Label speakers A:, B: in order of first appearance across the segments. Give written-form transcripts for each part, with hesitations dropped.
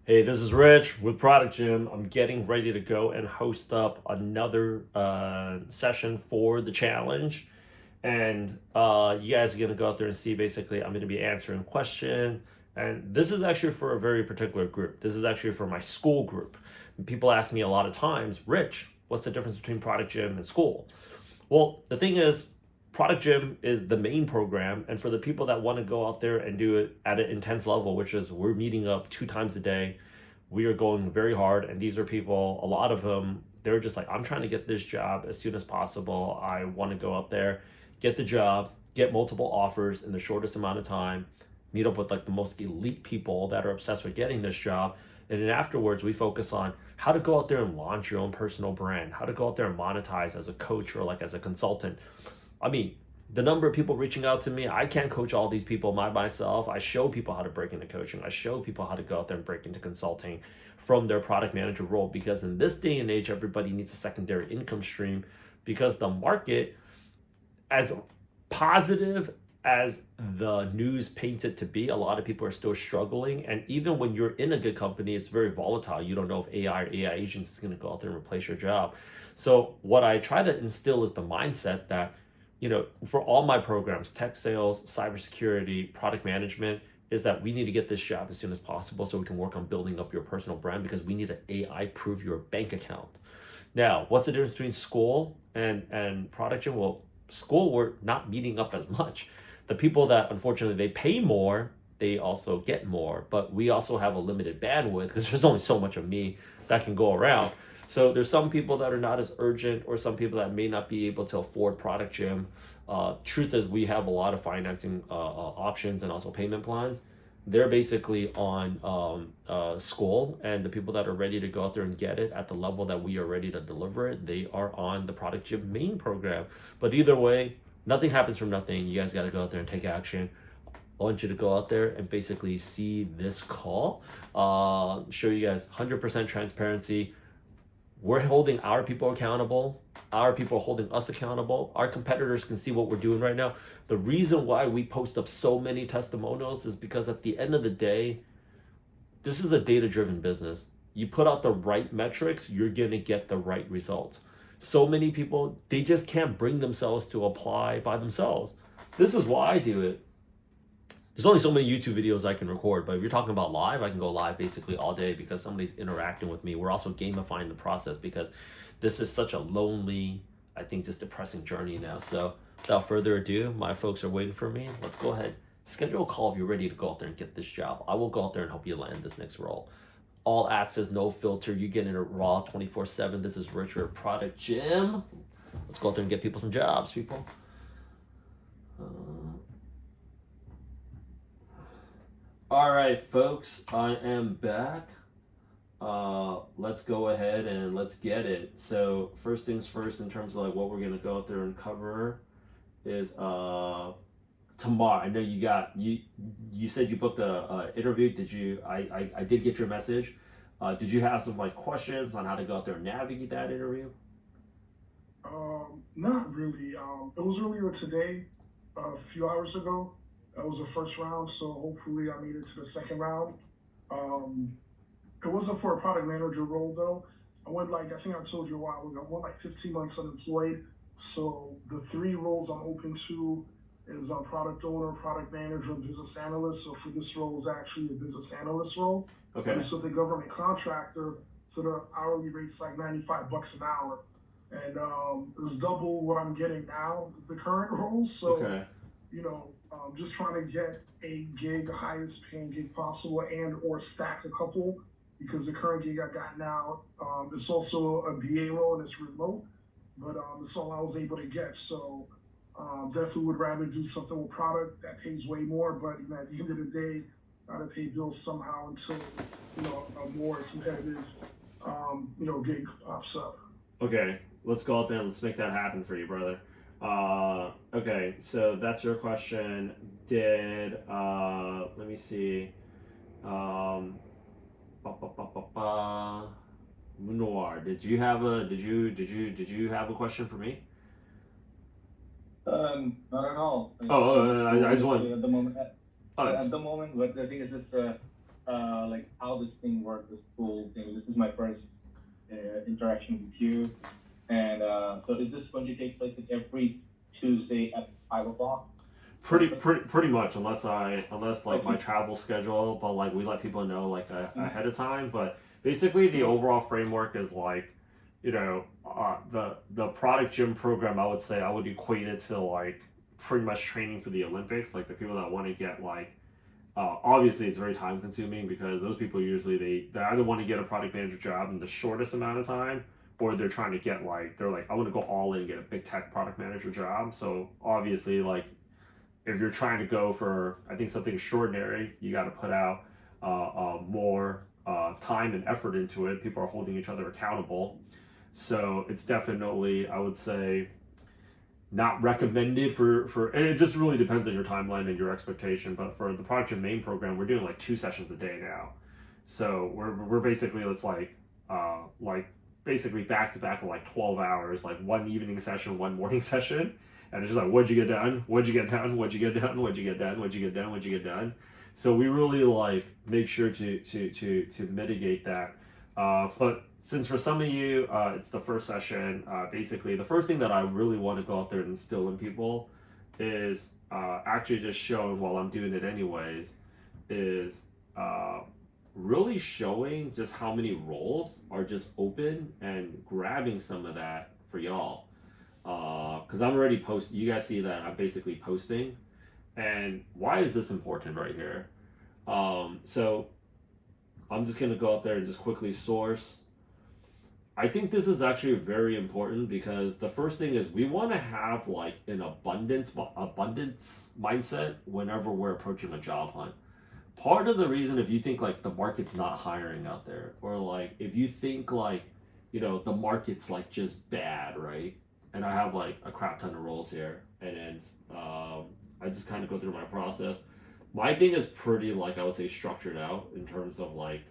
A: Hey, this is Rich with Product Gym. I'm getting ready to go and host up another session for the challenge. And you guys are going to go out there and see basically, I'm going to be answering questions. And this is actually for a very particular group. This is actually for my school group. And people ask me a lot of times, Rich, what's the difference between Product Gym and school? Well, the thing is, Product Gym is the main program, and for the people that want to go out there and do it at an intense level, which is we're meeting up 2 times a day, we are going very hard, and these are people, a lot of them, they're just like, I'm trying to get this job as soon as possible. I want to go out there, get the job, get multiple offers in the shortest amount of time, meet up with like the most elite people that are obsessed with getting this job. And then afterwards, we focus on how to go out there and launch your own personal brand, how to go out there and monetize as a coach or like as a consultant. I mean, the number of people reaching out to me, I can't coach all these people by myself. I show people how to break into coaching. I show people how to go out there and break into consulting from their product manager role, because in this day and age, everybody needs a secondary income stream, because the market, as positive as the news paints it to be, a lot of people are still struggling. And even when you're in a good company, it's very volatile. You don't know if AI or AI agents is going to go out there and replace your job. So what I try to instill is the mindset that, for all my programs, tech sales, cybersecurity, product management, is that we need to get this job as soon as possible so we can work on building up your personal brand, because we need an AI prove your bank account. Now, what's the difference between school and product gym? Well, school, we're not meeting up as much. The people that unfortunately they pay more, they also get more, but we also have a limited bandwidth because there's only so much of me that can go around. So there's some people that are not as urgent, or some people that may not be able to afford Product Gym. Truth is, we have a lot of financing options and also payment plans. They're basically on school, and the people that are ready to go out there and get it at the level that we are ready to deliver it, they are on the Product Gym main program. But either way, nothing happens from nothing. You guys got to go out there and take action. I want you to go out there and basically see this call, show you guys 100% transparency. We're holding our people accountable. Our people are holding us accountable. Our competitors can see what we're doing right now. The reason why we post up so many testimonials is because at the end of the day, this is a data-driven business. You put out the right metrics, you're going to get the right results. So many people, they just can't bring themselves to apply by themselves. This is why I do it. There's only so many YouTube videos I can record, but if you're talking about live, I can go live basically all day because somebody's interacting with me. We're also gamifying the process because this is such a lonely, I think, just depressing journey now. So without further ado, my folks are waiting for me. Let's go ahead. Schedule a call if you're ready to go out there and get this job. I will go out there and help you land this next role. All access, no filter. You get in it raw 24/7. This is Richard Product Gym. Let's go out there and get people some jobs, people. All right, folks, I am back. Let's go ahead and let's get it. So first things first, in terms of like what we're gonna go out there and cover, is tomorrow. I know you said you booked a interview. Did you? I did get your message. Did you have some like questions on how to go out there and navigate that interview?
B: Not really. It was earlier today, a few hours ago. That was the first round, so hopefully I made it to the second round. Um, it wasn't for a product manager role though. I think I told you a while ago, I went like 15 months unemployed. So the three roles I'm open to is a product owner, product manager, and business analyst. So for this role is actually a business analyst role. But
A: Okay.
B: it's with a government contractor, so the hourly rate's like $95 an hour. And it's double what I'm getting now, the current role. So
A: Okay.
B: just trying to get a gig, highest paying gig possible, and or stack a couple, because the current gig I got now, it's also a BA role and it's remote, but it's all I was able to get. So definitely would rather do something with product that pays way more, but at the end of the day, gotta pay bills somehow until a more competitive gig pops up.
A: Okay. Let's go out there and let's make that happen for you, brother. Okay, so that's your question. Let me see. Um, Noir, did you have a question for me?
C: Not at all.
A: Oh,
C: So
A: I just want.
C: at the moment,
A: Oh,
C: at the moment, but the thing is just like how this thing works, this cool thing. This is my first interaction with you. And so is this going to take place like every Tuesday at 5 o'clock?
A: Pretty much, unless like my
C: Okay.
A: travel schedule, but like we let people know like
C: Mm.
A: ahead of time. But basically, the
C: Yes.
A: overall framework is like, the product gym program. I would say I would equate it to like pretty much training for the Olympics. Like the people that want to get like, obviously it's very time consuming because those people usually they either want to get a product manager job in the shortest amount of time, or they're trying to get like they're like I want to go all in and get a big tech product manager job. So obviously like if you're trying to go for I think something extraordinary, you got to put out more time and effort into it. People are holding each other accountable, so it's definitely I would say not recommended for and it just really depends on your timeline and your expectation. But for the Project Main program, we're doing like 2 sessions a day now, so we're basically it's like basically back to back of like 12 hours, like one evening session, one morning session, and it's just like what'd you get done, what'd you get done, what'd you get done, what'd you get done, what'd you get done, what'd you get done. So we really like make sure to mitigate that. But since for some of you it's the first session, basically the first thing that I really want to go out there and instill in people is actually just showing while I'm doing it anyways is really showing just how many roles are just open and grabbing some of that for y'all. Because I'm already posting, you guys see that I'm basically posting. And why is this important right here? So I'm just going to go out there and just quickly source. I think this is actually very important because the first thing is we want to have like an abundance mindset whenever we're approaching a job hunt. Part of the reason if you think like the market's not hiring out there, or like if you think like the market's like just bad, right? And I have like a crap ton of roles here, and then I just kind of go through my process. My thing is pretty like I would say structured out in terms of like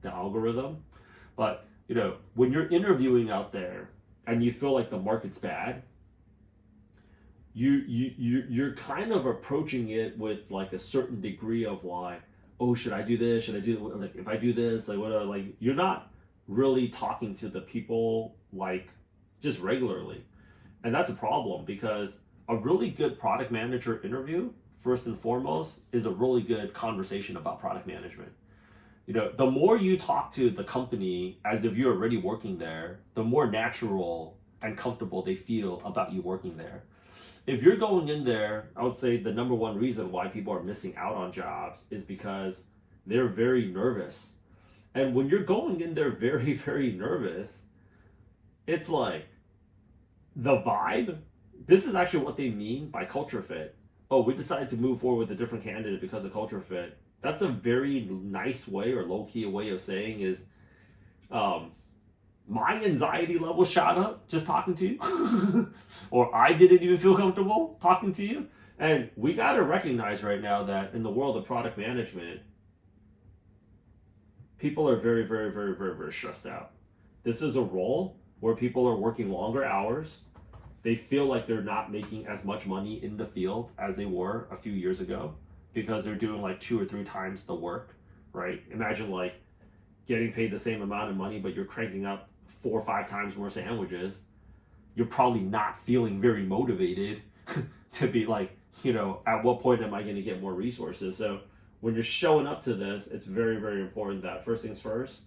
A: the algorithm, but when you're interviewing out there and you feel like the market's bad, you're kind of approaching it with like a certain degree of like, oh, should I do this? Should I do like if I do this, like what? Like you're not really talking to the people like just regularly, and that's a problem because a really good product manager interview, first and foremost, is a really good conversation about product management. The more you talk to the company as if you're already working there, the more natural and comfortable they feel about you working there. If you're going in there, I would say the number one reason why people are missing out on jobs is because they're very nervous. And when you're going in there very, very nervous, it's like the vibe. This is actually what they mean by culture fit. Oh, we decided to move forward with a different candidate because of culture fit. That's a very nice way or low key way of saying is um, my anxiety level shot up just talking to you, or I didn't even feel comfortable talking to you. And we got to recognize right now that in the world of product management, people are very, very, very, very, very stressed out. This is a role where people are working longer hours. They feel like they're not making as much money in the field as they were a few years ago because they're doing like 2 or 3 times the work, right? Imagine like getting paid the same amount of money, but you're cranking up 4 or 5 times more sandwiches. You're probably not feeling very motivated to be like, at what point am I going to get more resources? So when you're showing up to this, it's very, very important that first things first,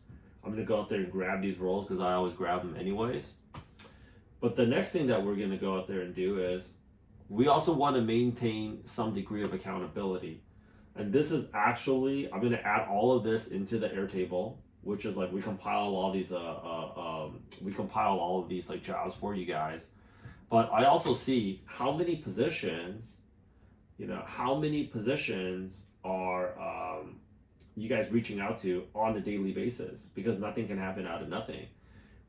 A: I'm going to go out there and grab these roles because I always grab them anyways. But the next thing that we're going to go out there and do is we also want to maintain some degree of accountability. And this is actually, I'm going to add all of this into the Airtable, which is like we compile all these like jobs for you guys. But I also see how many positions, how many positions are you guys reaching out to on a daily basis, because nothing can happen out of nothing.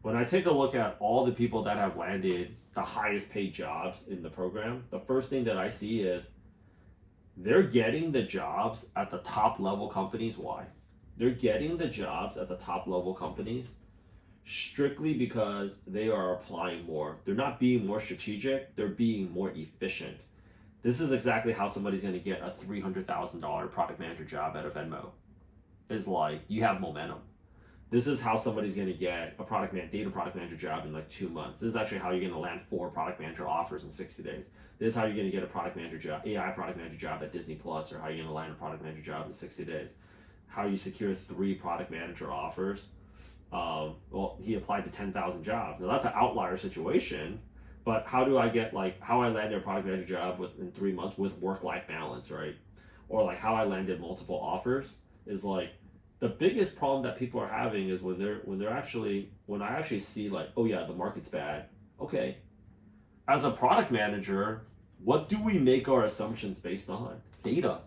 A: When I take a look at all the people that have landed the highest paid jobs in the program, the first thing that I see is they're getting the jobs at the top level companies. Why? They're getting the jobs at the top level companies strictly because they are applying more. They're not being more strategic, they're being more efficient. This is exactly how somebody's going to get a $300,000 product manager job at a Venmo. is like you have momentum. This is how somebody's going to get a data product manager job in like 2 months. This is actually how you're going to land 4 product manager offers in 60 days. This is how you're going to get a product manager job, AI product manager job at Disney Plus, or how you're going to land a product manager job in 60 days. How you secure 3 product manager offers. Well, he applied to 10,000 jobs. Now that's an outlier situation, but how do I get how I landed a product manager job in 3 months with work-life balance, right? Or like how I landed multiple offers is like, the biggest problem that people are having is when I actually see like, oh yeah, the market's bad. Okay. As a product manager, what do we make our assumptions based on? Data.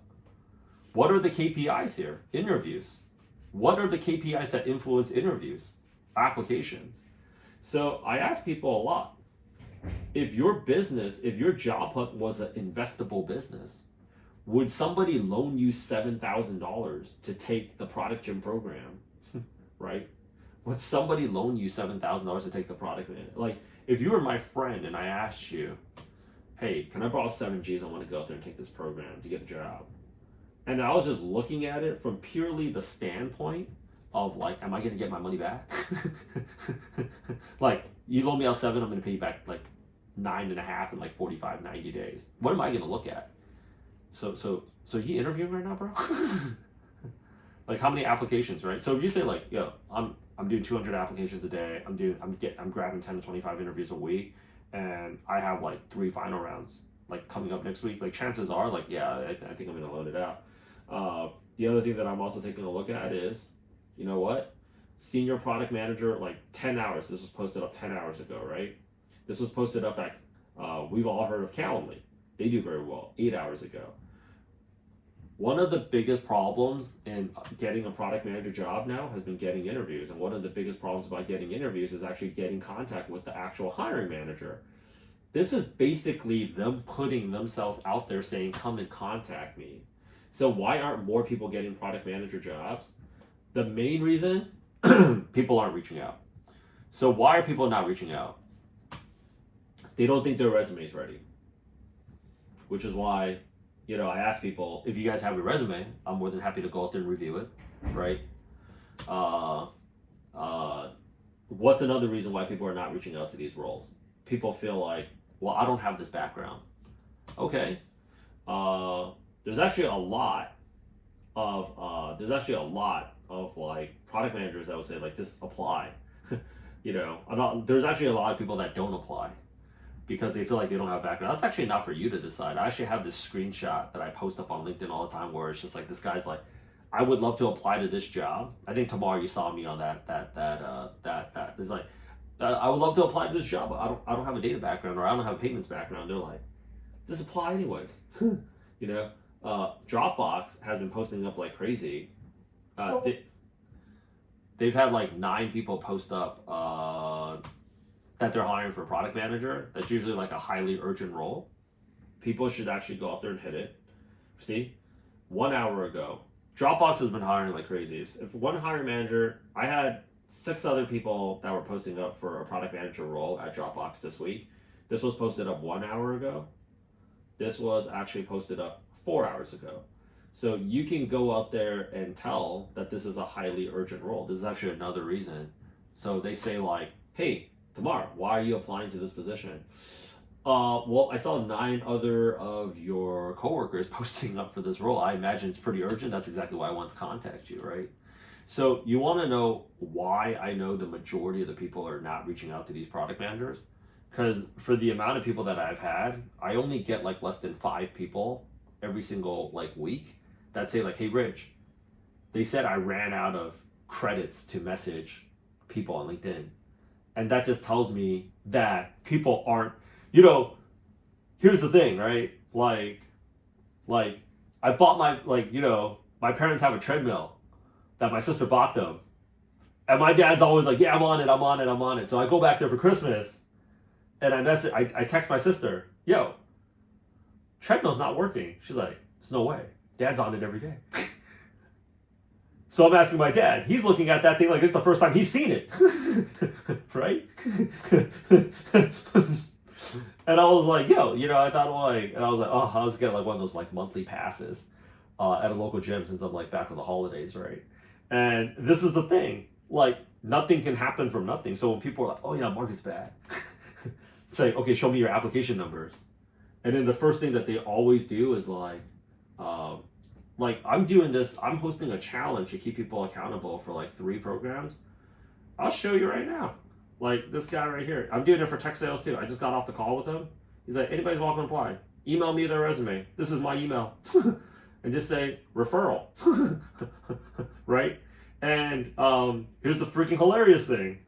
A: What are the KPIs here? Interviews. What are the KPIs that influence interviews? Applications. So I ask people a lot, if your job hunt was an investable business, would somebody loan you $7,000 to take the product gym program, right? Would somebody loan you $7,000 to take the product man? Like, if you were my friend and I asked you, hey, can I borrow 7 G's? I want to go out there and take this program to get a job. And I was just looking at it from purely the standpoint of like, am I going to get my money back? Like, you loan me out 7, I'm going to pay you back like 9.5 in like 45, 90 days. What am I going to look at? So you interviewing right now, bro? Like, how many applications, right? So if you say like, yo, I'm doing 200 applications a day, I'm grabbing 10 to 25 interviews a week, and I have like 3 final rounds like coming up next week, like chances are like, yeah, I think I'm gonna load it out. The other thing that I'm also taking a look at is, you know what? Senior product manager, like 10 hours. This was posted up 10 hours ago, right? This was posted up at, we've all heard of Calendly. They do very well, 8 hours ago. One of the biggest problems in getting a product manager job now has been getting interviews. And one of the biggest problems about getting interviews is actually getting contact with the actual hiring manager. This is basically them putting themselves out there saying, come and contact me. So why aren't more people getting product manager jobs? The main reason, people aren't reaching out. So why are people not reaching out? They don't think their resume is ready. Which is why, I ask people, if you guys have a resume, I'm more than happy to go out there and review it, right? What's another reason why people are not reaching out to these roles? People feel like, well, I don't have this background. Okay. There's actually a lot of like product managers that would say like, just apply. There's actually a lot of people that don't apply because they feel like they don't have background. That's actually not for you to decide. I actually have this screenshot that I post up on LinkedIn all the time where it's just like, this guy's like, I would love to apply to this job. I think tomorrow you saw me on that. It's like, I would love to apply to this job. I don't have a data background, or I don't have a payments background. They're like, just apply anyways. Dropbox has been posting up like crazy. They've had like 9 people post up that they're hiring for a product manager. That's usually like a highly urgent role. People should actually go out there and hit it. See, 1 hour ago, Dropbox has been hiring like crazy. If one hiring manager, I had 6 other people that were posting up for a product manager role at Dropbox this week. This was posted up 1 hour ago. This was actually posted up 4 hours ago. So you can go out there and tell that this is a highly urgent role. This is actually another reason. So they say like, hey, Tamar, why are you applying to this position? Well, I saw 9 other of your coworkers posting up for this role. I imagine it's pretty urgent. That's exactly why I want to contact you, right? So you want to know why I know the majority of the people are not reaching out to these product managers? Because for the amount of people that I've had, I only get like less than 5 people every single like week that say like, hey, Rich, they said I ran out of credits to message people on LinkedIn. And that just tells me that people aren't, here's the thing, right? Like I bought my parents have a treadmill that my sister bought them. And my dad's always like, yeah, I'm on it. So I go back there for Christmas and I text my sister, yo, treadmill's not working. She's like, there's no way. Dad's on it every day. So I'm asking my dad. He's looking at that thing like it's the first time he's seen it. Right? And I was like, yo, I thought like, and I was like, oh, I was getting like one of those like monthly passes at a local gym since I'm like back for the holidays, right? And this is the thing, like nothing can happen from nothing. So when people are like, oh yeah, market's bad, it's like, okay, show me your application numbers. And then the first thing that they always do is like I'm doing this, I'm hosting a challenge to keep people accountable for like 3 programs. I'll show you right now. Like this guy right here, I'm doing it for tech sales too. I just got off the call with him. He's like, anybody's welcome to apply. Email me their resume. This is my email. And just say referral. Right? And here's the freaking hilarious thing.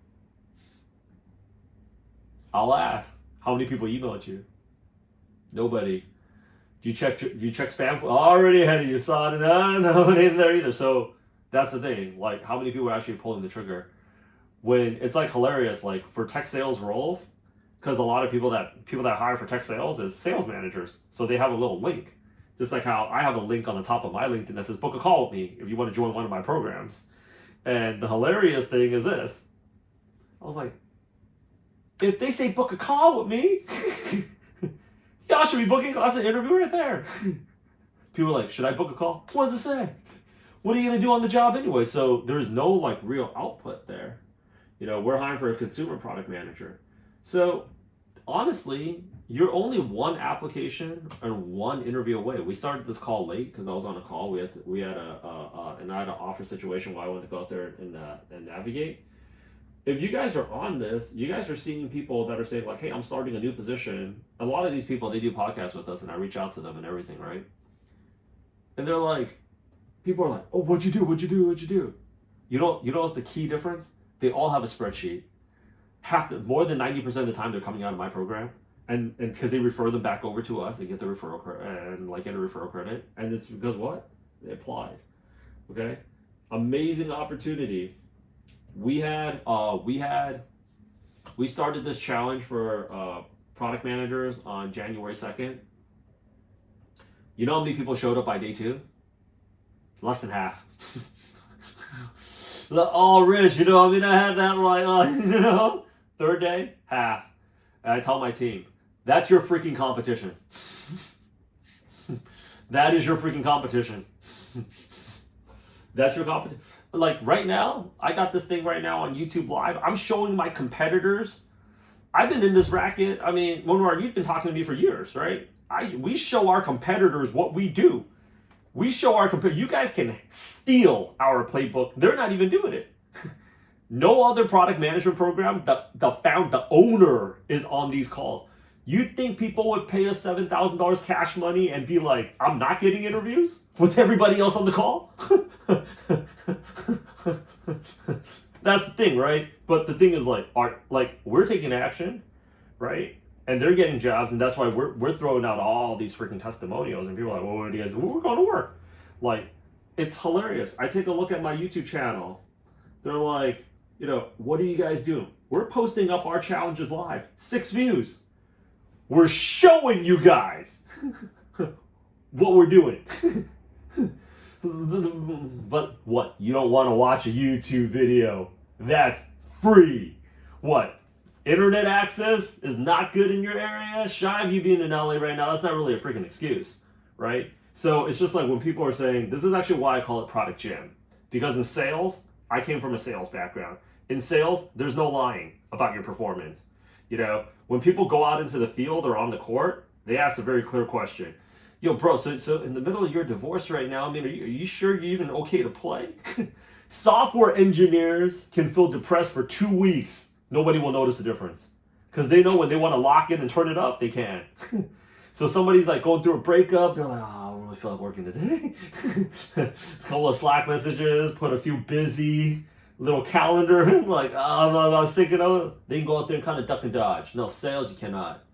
A: I'll ask, how many people emailed you? Nobody. You check spam? Already ahead of you, son. No, it ain't there either. So that's the thing. Like, how many people are actually pulling the trigger? When it's like hilarious, like for tech sales roles, because a lot of people that hire for tech sales is sales managers. So they have a little link. Just like how I have a link on the top of my LinkedIn that says book a call with me if you want to join one of my programs. And the hilarious thing is this. I was like, if they say book a call with me, y'all should be booking. That's an interview right there. People are like, should I book a call? What does it say? What are you going to do on the job anyway? So there's no like real output there. You know, we're hiring for a consumer product manager. So honestly, you're only one application and one interview away. We started this call late because I was on a call. I had an offer situation where I wanted to go out there and navigate. If you guys are on this, you guys are seeing people that are saying like, hey, I'm starting a new position. A lot of these people, they do podcasts with us and I reach out to them and everything, right? And they're like, people are like, oh, what'd you do? You know what's the key difference? They all have a spreadsheet. More than 90% of the time they're coming out of my program. And because they refer them back over to us, they get the referral credit and like get a referral credit. And it's because what? They applied. Okay? Amazing opportunity. We started this challenge for product managers on January 2nd. You know how many people showed up by day 2? Less than half. Oh, Rich, you know, I mean, I had that like, you know, 3rd day, half. And I tell my team, that's your freaking competition. That is your freaking competition. That's your competition. Like right now, I got this thing right now on YouTube Live. I'm showing my competitors. I've been in this racket. I mean, you've been talking to me for years, right? We show our competitors what we do. We show our you guys can steal our playbook. They're not even doing it. No other product management program, the owner is on these calls. You think people would pay us $7,000 cash money and be like, I'm not getting interviews with everybody else on the call? That's the thing, right? But the thing is we're taking action, right? And they're getting jobs, and that's why we're throwing out all these freaking testimonials, and people are like, well, what do you guys do? Well, we're going to work. Like, it's hilarious. I take a look at my YouTube channel. They're like, you know, what are you guys doing? We're posting up our challenges live. 6 views. We're showing you guys what we're doing. But what? You don't want to watch a YouTube video? That's free. What? Internet access is not good in your area? Shy of you being in LA right now, that's not really a freaking excuse, right? So it's just like when people are saying, this is actually why I call it Product Jam. Because in sales, I came from a sales background. In sales, there's no lying about your performance. You know, when people go out into the field or on the court, they ask a very clear question. Yo, bro, so in the middle of your divorce right now, I mean, are you sure you're even okay to play? Software engineers can feel depressed for 2 weeks. Nobody will notice the difference. Because they know when they want to lock in and turn it up, they can. So somebody's like going through a breakup, they're like, oh, I don't really feel like working today. A couple of Slack messages, put a few busy, little calendar, like, oh, no, I was thinking of it. They can go out there and kind of duck and dodge. No, sales, you cannot.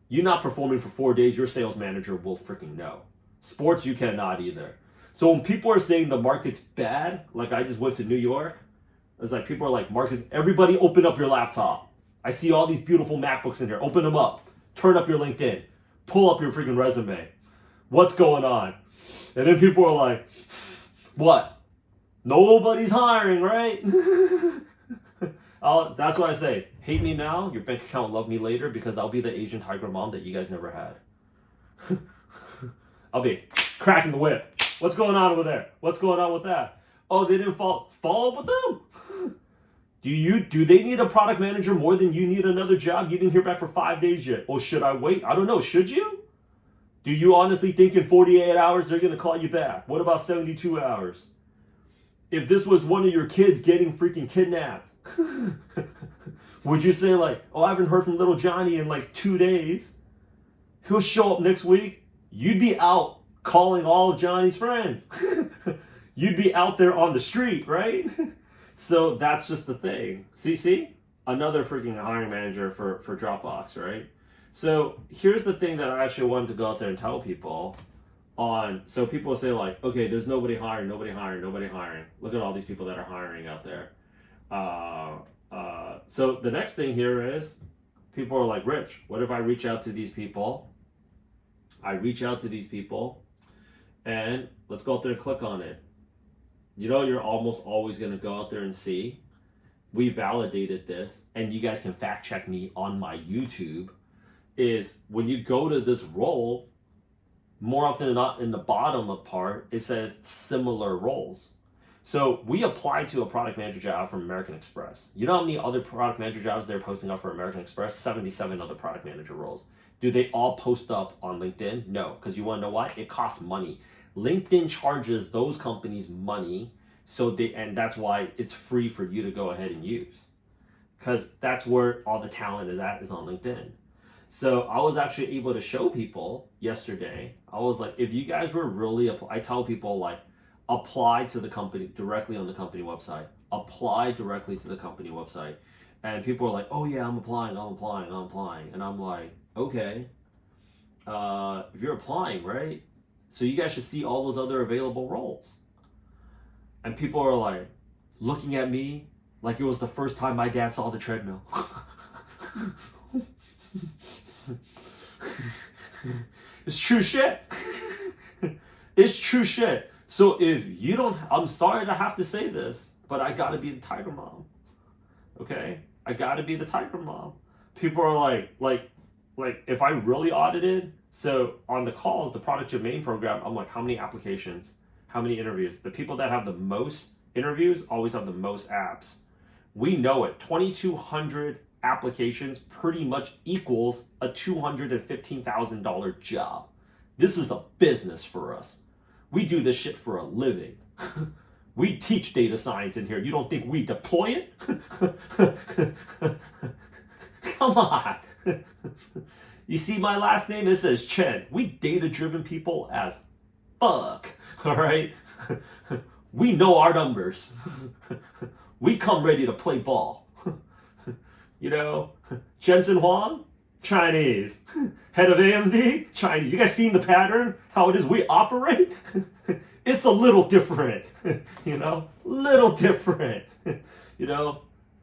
A: You're not performing for 4 days, your sales manager will freaking know. Sports, you cannot either. So when people are saying the market's bad, like I just went to New York, it's like people are like, market, everybody open up your laptop. I see all these beautiful MacBooks in here. Open them up. Turn up your LinkedIn. Pull up your freaking resume. What's going on? And then people are like, what? Nobody's hiring, right? That's why I say, hate me now, your bank account love me later, because I'll be the Asian tiger mom that you guys never had. I'll be cracking the whip. What's going on over there? What's going on with that? Oh, they didn't follow up with them? Do they need a product manager more than you need another job? You didn't hear back for 5 days yet. Well, should I wait? I don't know. Should you? Do you honestly think in 48 hours they're going to call you back? What about 72 hours? If this was one of your kids getting freaking kidnapped, would you say like, oh, I haven't heard from little Johnny in like 2 days. He'll show up next week. You'd be out calling all of Johnny's friends. You'd be out there on the street, right? So that's just the thing. See? Another freaking hiring manager for Dropbox, right? So here's the thing that I actually wanted to go out there and tell people on. So people say like, okay, there's nobody hiring. Look at all these people that are hiring out there. So the next thing here is people are like, Rich, what if I reach out to these people? And let's go out there and click on it. You know, you're almost always going to go out there and see. We validated this, and you guys can fact check me on my YouTube, is when you go to this role, more often than not in the bottom of part, it says similar roles. So we applied to a product manager job from American Express. You know how many other product manager jobs they're posting up for American Express? 77 other product manager roles. Do they all post up on LinkedIn? No, because you want to know why? It costs money. LinkedIn charges those companies money, and that's why it's free for you to go ahead and use, because that's where all the talent is on LinkedIn. So I was actually able to show people yesterday. I was like, if you guys were really, I tell people like, apply to the company directly on the company website. Apply directly to the company website, and people are like, oh yeah, I'm applying, and I'm like, okay, if you're applying, right? So you guys should see all those other available roles. And people are like looking at me like it was the first time my dad saw the treadmill. It's true shit. It's true shit. So if you don't, I'm sorry to have to say this, but I gotta be the tiger mom. Okay? I gotta be the tiger mom. People are like if I really audited, so on the calls, the product domain program, I'm like, how many applications? How many interviews? The people that have the most interviews always have the most apps. We know it. 2,200 applications pretty much equals a $215,000 job. This is a business for us. We do this shit for a living. We teach data science in here. You don't think we deploy it? Come on. You see my last name? It says Chen. We data-driven people as fuck. All right? We know our numbers. We come ready to play ball. You know, Jensen Huang, Chinese. Head of AMD, Chinese. You guys seen the pattern? How it is we operate? It's a little different. You know, little different. You know,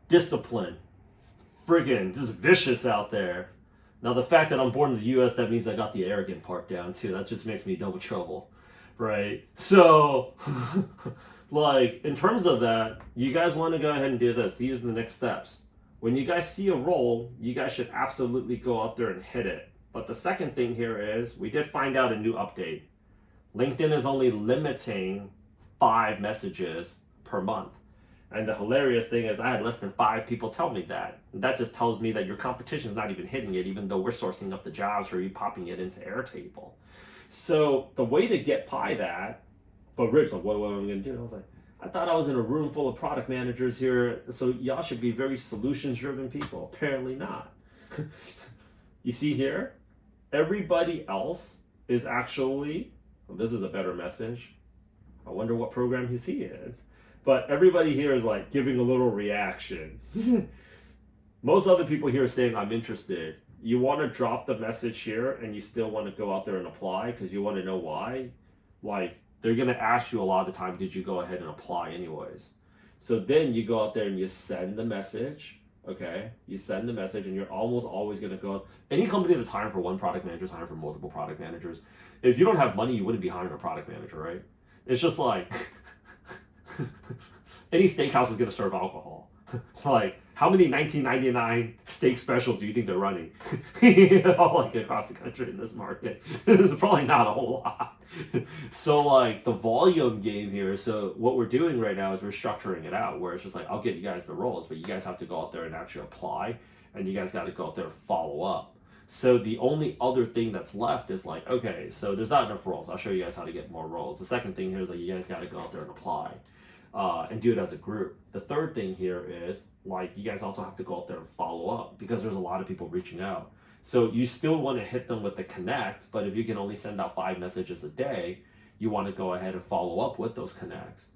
A: discipline. Friggin' just vicious out there. Now the fact that I'm born in the US, that means I got the arrogant part down too. That just makes me double trouble. Right? So, like, in terms of that, you guys want to go ahead and do this. These are the next steps. When you guys see a role, you guys should absolutely go out there and hit it. But the second thing here is, we did find out a new update. LinkedIn is only limiting 5 messages per month. And the hilarious thing is I had less than 5 people tell me that. And that just tells me that your competition is not even hitting it, even though we're sourcing up the jobs for you popping it into Airtable. So the way to get by that, but Rich, like, what am I going to do? And I was like, I thought I was in a room full of product managers here, so y'all should be very solutions-driven people. Apparently not. You see here, everybody else is actually, well, this is a better message. I wonder what program he's in. But everybody here is like giving a little reaction. Most other people here are saying, I'm interested. You want to drop the message here and you still want to go out there and apply because you want to know why. Like, they're going to ask you a lot of the time, did you go ahead and apply anyways? So then you go out there and you send the message, okay? You send the message and you're almost always going to go, any company that's hiring for one product manager is hiring for multiple product managers. If you don't have money, you wouldn't be hiring a product manager, right? It's just like, any steakhouse is going to serve alcohol. Like, How many 1999 steak specials do you think they're running? You know, like across the country in this market? There's probably not a whole lot. So like the volume game here. So what we're doing right now is we're structuring it out where it's just like, I'll get you guys the roles, but you guys have to go out there and actually apply, and you guys got to go out there and follow up. So the only other thing that's left is like, okay, so there's not enough roles. I'll show you guys how to get more roles. The second thing here is like, you guys got to go out there and apply. And do it as a group. The third thing here is like, you guys also have to go out there and follow up, because there's a lot of people reaching out. So you still want to hit them with the connect, but if you can only send out 5 messages a day, you want to go ahead and follow up with those connects.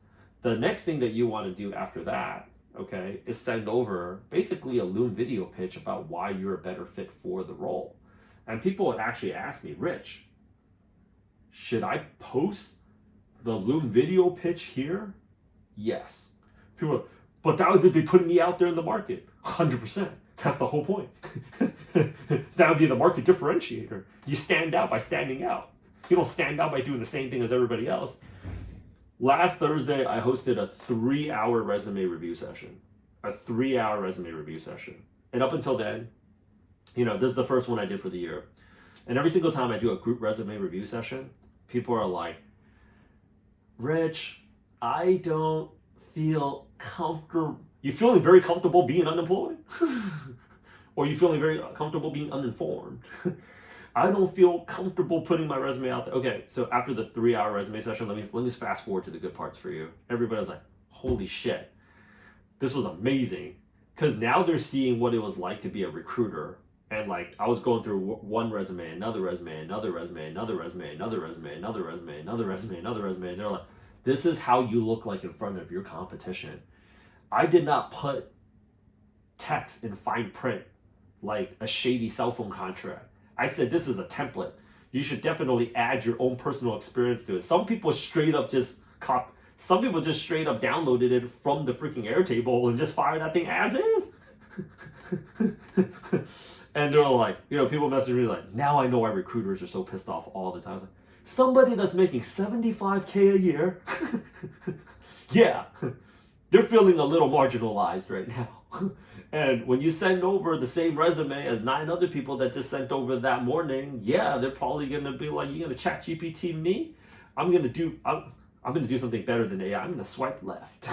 A: The next thing that you want to do after that, okay, is send over basically a Loom video pitch about why you're a better fit for the role. And people would actually ask me, Rich, should I post the Loom video pitch here? Yes. People are, but that would just be putting me out there in the market. 100%. That's the whole point. That would be the market differentiator. You stand out by standing out. You don't stand out by doing the same thing as everybody else. Last Thursday, I hosted a 3-hour resume review session. A 3-hour resume review session. And up until then, you know, this is the first one I did for the year. And every single time I do a group resume review session, people are like, Rich, I don't feel comfortable. You feeling very comfortable being unemployed? Or you feeling very comfortable being uninformed? I don't feel comfortable putting my resume out there. Okay, so after the 3-hour resume session, let me fast forward to the good parts for you. Everybody's like, holy shit, this was amazing. Because now they're seeing what it was like to be a recruiter. And like, I was going through one resume, another resume, another resume, another resume, another resume, another resume, another resume, another resume. And they're like, this is how you look like in front of your competition. I did not put text in fine print like a shady cell phone contract. I said, this is a template. You should definitely add your own personal experience to it. Some people straight up downloaded it from the freaking Airtable and just fired that thing as is. And they're like, you know, people message me like, now I know why recruiters are so pissed off all the time. Like, somebody that's making $75K a year, yeah, they're feeling a little marginalized right now. And when you send over the same resume as 9 other people that just sent over that morning, yeah, they're probably gonna be like, "You gonna chat GPT me? I'm gonna do something better than AI. I'm gonna swipe left."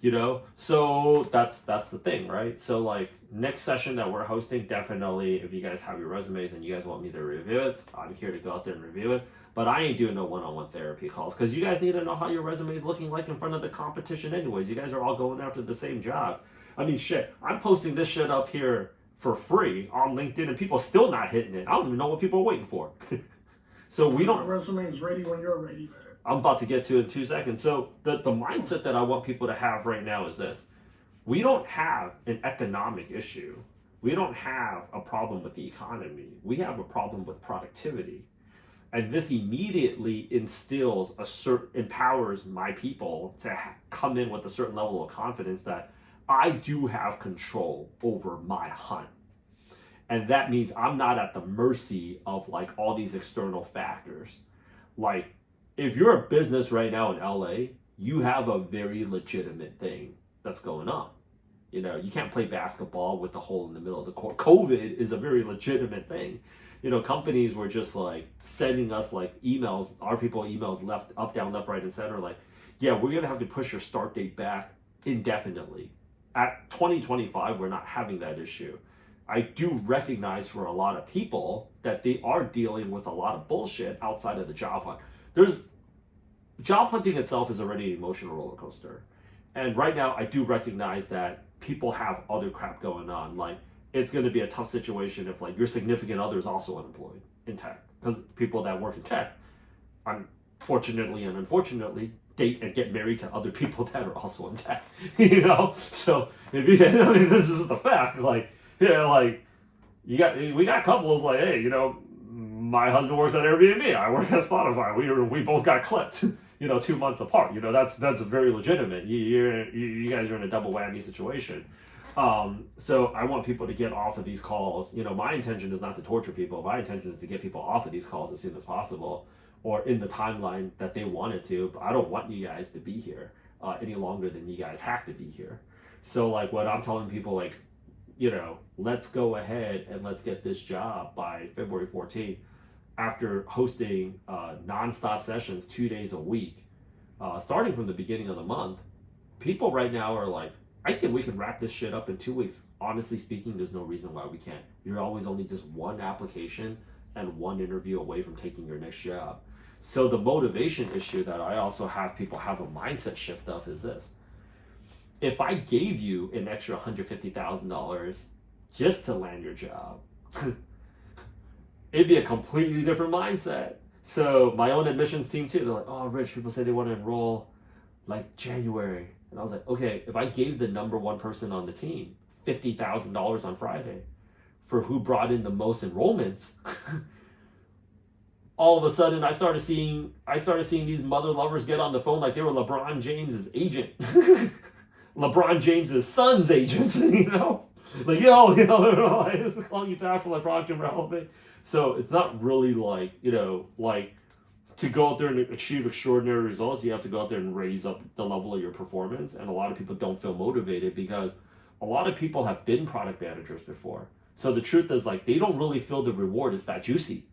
A: You know, so that's the thing, right? So like, next session that we're hosting, definitely, if you guys have your resumes and you guys want me to review it, I'm here to go out there and review it. But I ain't doing no one-on-one therapy calls, because you guys need to know how your resume is looking like in front of the competition anyways. You guys are all going after the same jobs. I mean, shit, I'm posting this shit up here for free on LinkedIn and people are still not hitting it. I don't even know what people are waiting for. So we don't...
B: My resume is ready when you're ready, man.
A: I'm about to get to it in 2 seconds. So the mindset that I want people to have right now is this. We don't have an economic issue. We don't have a problem with the economy. We have a problem with productivity. And this immediately empowers my people to come in with a certain level of confidence that I do have control over my hunt. And that means I'm not at the mercy of like all these external factors. Like, if you're a business right now in LA, you have a very legitimate thing that's going on. You know, you can't play basketball with the hole in the middle of the court. COVID is a very legitimate thing. You know, companies were just like sending us like emails, our people emails left, up, down, left, right, and center. Like, yeah, we're going to have to push your start date back indefinitely. At 2025, we're not having that issue. I do recognize for a lot of people that they are dealing with a lot of bullshit outside of the job hunt. Job hunting itself is already an emotional roller coaster. And right now, I do recognize that people have other crap going on. Like, it's going to be a tough situation if like your significant other is also unemployed in tech, because people that work in tech, unfortunately and unfortunately, date and get married to other people that are also in tech. You know, so if you, I mean, this is the fact. Like, yeah, like we got couples like, hey, you know, my husband works at Airbnb, I work at Spotify. We both got clipped. You know, 2 months apart. You know, that's very legitimate. You guys are in a double whammy situation. So I want people to get off of these calls. You know, my intention is not to torture people. My intention is to get people off of these calls as soon as possible, or in the timeline that they wanted to. But I don't want you guys to be here. any longer than you guys have to be here. So like what I'm telling people, like, let's go ahead and let's get this job by February 14th after hosting nonstop sessions 2 days a week, starting from the beginning of the month. People right now are like, I think we can wrap this shit up in 2 weeks. Honestly speaking, there's no reason why we can't. You're always only just one application and one interview away from taking your next job. So the motivation issue that I also have people have a mindset shift of is this. If I gave you an extra $150,000 just to land your job, it'd be a completely different mindset. So my own admissions team too, they're like, oh, Rich, people say they want to enroll like January. And I was like, okay, if I gave the number one person on the team $50,000 on Friday for who brought in the most enrollments, all of a sudden I started seeing these mother lovers get on the phone like they were LeBron James's agent. LeBron James's son's agents, like, I just calling you back for LeBron James relevant. So it's not really like, like to go out there and achieve extraordinary results, you have to go out there and raise up the level of your performance. And a lot of people don't feel motivated because a lot of people have been product managers before. So the truth is, like, they don't really feel the reward is that juicy.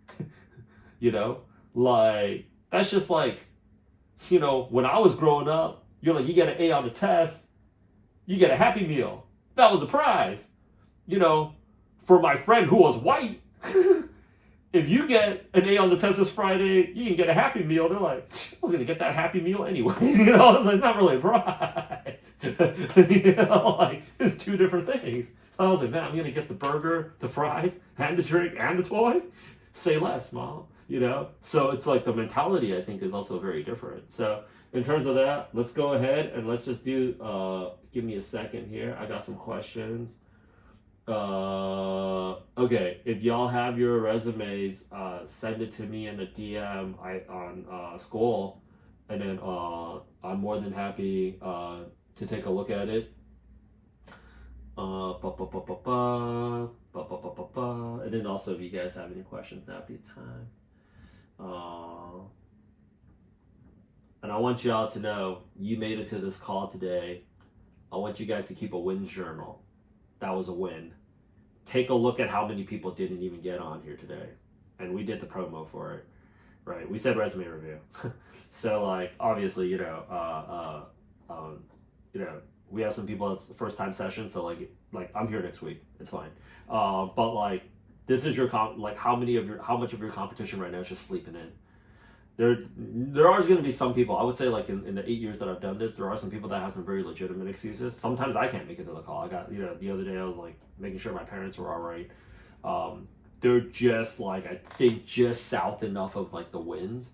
A: Like, that's just like, when I was growing up, you're like, you get an A on the test, you get a Happy Meal. That was a prize. For my friend who was white, if you get an A on the test this Friday, you can get a Happy Meal. They're like, I was going to get that Happy Meal anyways. It's not really a prize. Like, it's two different things. I was like, man, I'm going to get the burger, the fries, and the drink, and the toy. Say less, mom. So it's like the mentality, I think, is also very different. So in terms of that, let's go ahead and let's just do, give me a second here. I got some questions. Okay, if y'all have your resumes, send it to me in a DM on school, and then I'm more than happy to take a look at it. And then also, if you guys have any questions, that'd be the time. And I want y'all to know you made it to this call today. I want you guys to keep a wins journal. That was a win. Take a look at how many people didn't even get on here today. And we did the promo for it, right? We said resume review. So like, obviously, we have some people, it's the first time session. So like I'm here next week. It's fine. But like, this is your how much of your competition right now is just sleeping in. There are going to be some people, I would say, like in the 8 years that I've done this, there are some people that have some very legitimate excuses. Sometimes I can't make it to the call. I got, the other day I was like making sure my parents were all right. They're just like, I think just south enough of like the winds,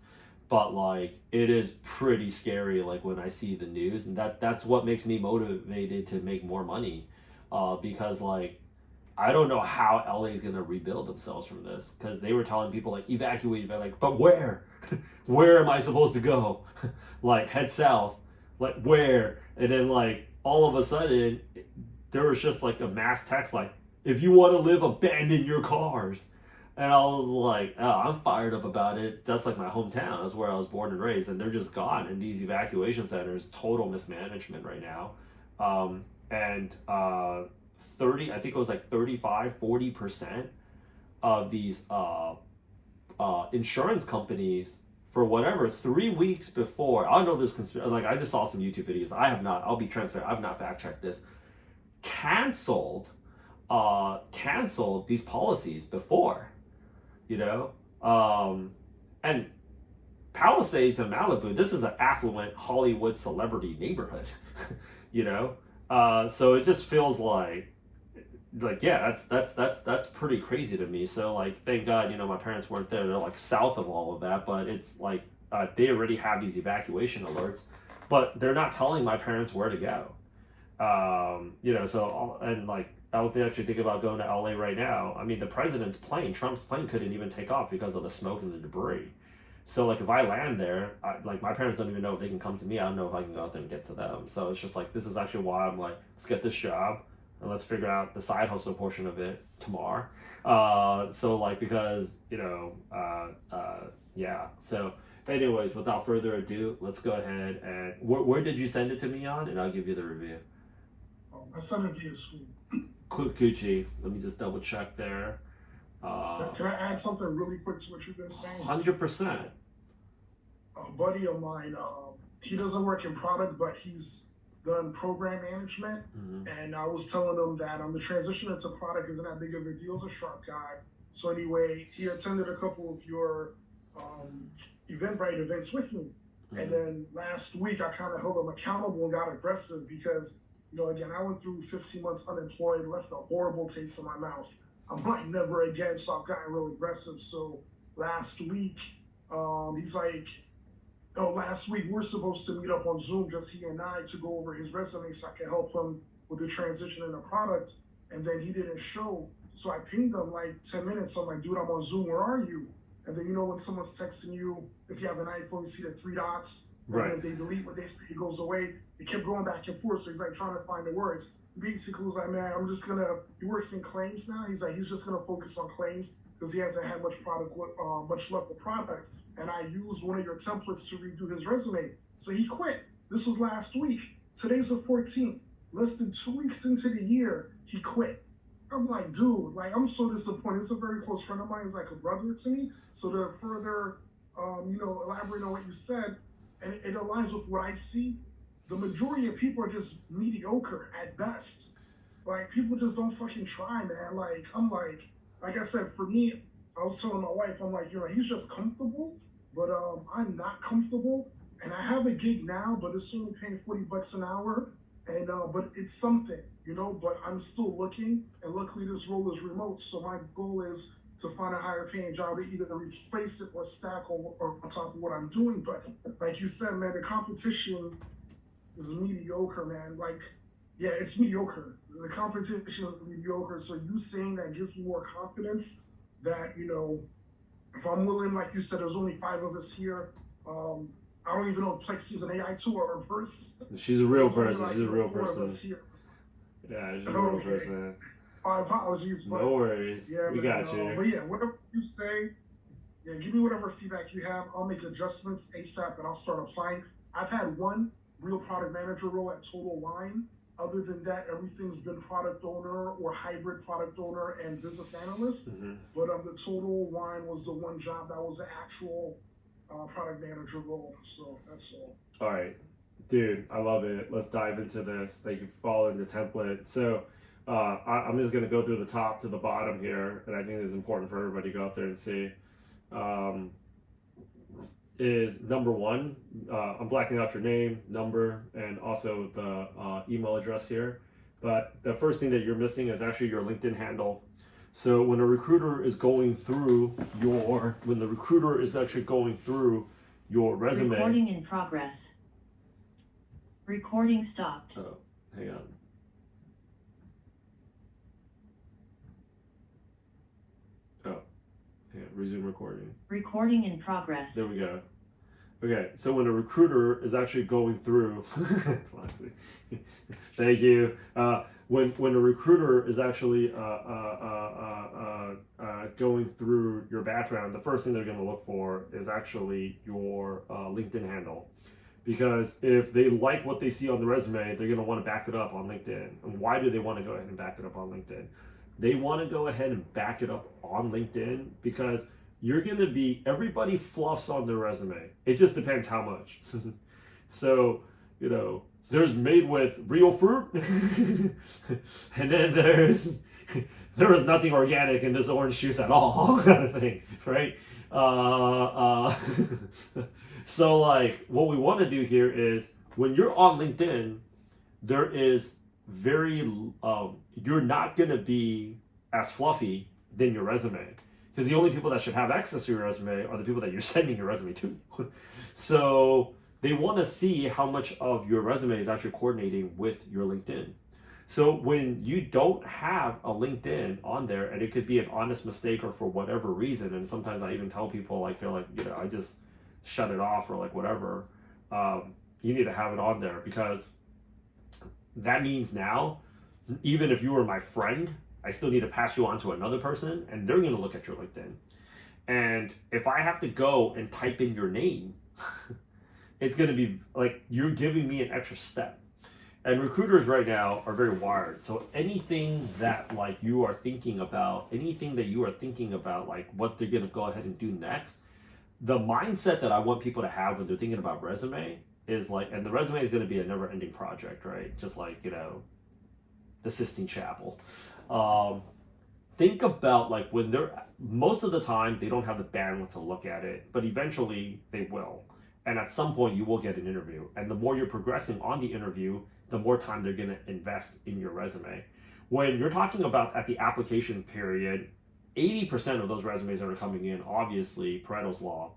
A: but like it is pretty scary like when I see the news, and that's what makes me motivated to make more money, because like I don't know how LA is going to rebuild themselves from this, because they were telling people like evacuate, like, but where? Where am I supposed to go? Like, head south, like where? And then like all of a sudden there was just like a mass text like, if you want to live, abandon your cars. And I was like, oh, I'm fired up about it. That's like my hometown. That's where I was born and raised, and they're just gone in these evacuation centers. Total mismanagement right now. And 30, I think it was like 35-40% of these insurance companies, for whatever, 3 weeks before, I don't know this, like I just saw some YouTube videos. I'll be transparent, I've not fact checked this, canceled these policies before, and Palisades and Malibu, this is an affluent Hollywood celebrity neighborhood, so it just feels like yeah, that's pretty crazy to me. So like, thank God, my parents weren't there. They're like south of all of that, but it's like they already have these evacuation alerts, but they're not telling my parents where to go. So, and like I was actually thinking about going to LA right now. I mean, the president's plane, Trump's plane, couldn't even take off because of the smoke and the debris. So like if I land there, like my parents don't even know if they can come to me. I don't know if I can go out there and get to them. So it's just like, this is actually why I'm like, let's get this job and let's figure out the side hustle portion of it tomorrow. So like, because, yeah. So Anyways, without further ado, let's go ahead and where did you send it to me on, and I'll give you the review.
B: I sent it via school.
A: Gucci. Let me just double check there.
B: Can I add something really quick to what you've been saying?
A: 100%.
B: A buddy of mine, he doesn't work in product, but he's done program management. And I was telling him that the transition into product isn't that big of a deal. He's a sharp guy. So anyway, he attended a couple of your Eventbrite events with me. And then last week, I kind of held him accountable and got aggressive because, again, I went through 15 months unemployed, left a horrible taste in my mouth. I'm like, never again, so I've gotten real aggressive. So last week, he's like, last week we're supposed to meet up on Zoom, just he and I, to go over his resume so I could help him with the transition in the product. And then he didn't show. So I pinged him like 10 minutes. I'm like, dude, I'm on Zoom, where are you? And then when someone's texting you, if you have an iPhone, you see the 3 dots.
A: Right.
B: And if they delete what they say, it goes away. It kept going back and forth. So he's like trying to find the words. Basically was like, man, he works in claims now. He's like, he's just gonna focus on claims because he hasn't had much luck with product. And I used one of your templates to redo his resume. So he quit. This was last week. Today's the 14th. Less than 2 weeks into the year, he quit. I'm like, dude, I'm so disappointed. It's a very close friend of mine. He's like a brother to me. So to further, elaborate on what you said, and it aligns with what I see, the majority of people are just mediocre at best. Like, people just don't fucking try, man. Like I said, for me, I was telling my wife, I'm like, he's just comfortable, but I'm not comfortable. And I have a gig now, but it's only paying $40 an hour. And but it's something, but I'm still looking, and luckily this role is remote. So my goal is to find a higher paying job to either replace it or stack or on top of what I'm doing. But like you said, man, the competition is mediocre, man. It's mediocre. The competition is mediocre. So you saying that gives me more confidence that, if I'm willing, like you said, there's only 5 of us here. I don't even know if Plexi's an AI tool or a person.
A: She's a real person. She's a real
B: 4 of
A: person.
B: us here.
A: Yeah, she's a real person.
B: My apologies. But
A: no worries.
B: Yeah,
A: we got you.
B: But yeah, whatever you say, give me whatever feedback you have. I'll make adjustments ASAP and I'll start applying. I've had one real product manager role at Total Wine. Other than that, everything's been product owner or hybrid product owner and business analyst. But the Total Wine was the one job that was the actual product manager role. So that's all.
A: All right, dude, I love it. Let's dive into this. Thank you for following the template. So I'm just going to go through the top to the bottom here, and I think it's important for everybody to go out there and see. Is number 1, I'm blacking out your name, number, and also the email address here. But the first thing that you're missing is actually your LinkedIn handle. So when a recruiter is going through your resume.
D: Recording in progress. Recording stopped.
A: Oh, hang on. Resume recording.
D: Recording in progress.
A: There we go. Okay, so when a recruiter is actually going through, thank you. When a recruiter is actually going through your background, the first thing they're going to look for is actually your LinkedIn handle. Because if they like what they see on the resume, they're going to want to back it up on LinkedIn. And why do they want to go ahead and back it up on LinkedIn? They want to go ahead and back it up on LinkedIn because you're going to be, everybody fluffs on their resume. It just depends how much. So, there's made with real fruit. And then there was nothing organic in this orange juice at all, kind of thing, right? So what we want to do here is when you're on LinkedIn, there is you're not going to be as fluffy than your resume, because the only people that should have access to your resume are the people that you're sending your resume to. So they want to see how much of your resume is actually coordinating with your LinkedIn. So when you don't have a LinkedIn on there, and it could be an honest mistake or for whatever reason, and sometimes I even tell people they're like, I just shut it off or whatever, you need to have it on there, because that means now, even if you were my friend, I still need to pass you on to another person, and they're going to look at your LinkedIn. And if I have to go and type in your name, it's going to be like you're giving me an extra step. And recruiters right now are very wired. So anything that like you are thinking about, like what they're going to go ahead and do next, the mindset that I want people to have when they're thinking about resume is like, and the resume is going to be a never ending project, right? Just like, the Sistine Chapel. Think about like when most of the time they don't have the bandwidth to look at it, but eventually they will. And at some point you will get an interview. And the more you're progressing on the interview, the more time they're going to invest in your resume. When you're talking about at the application period, 80% of those resumes that are coming in, obviously, Pareto's law,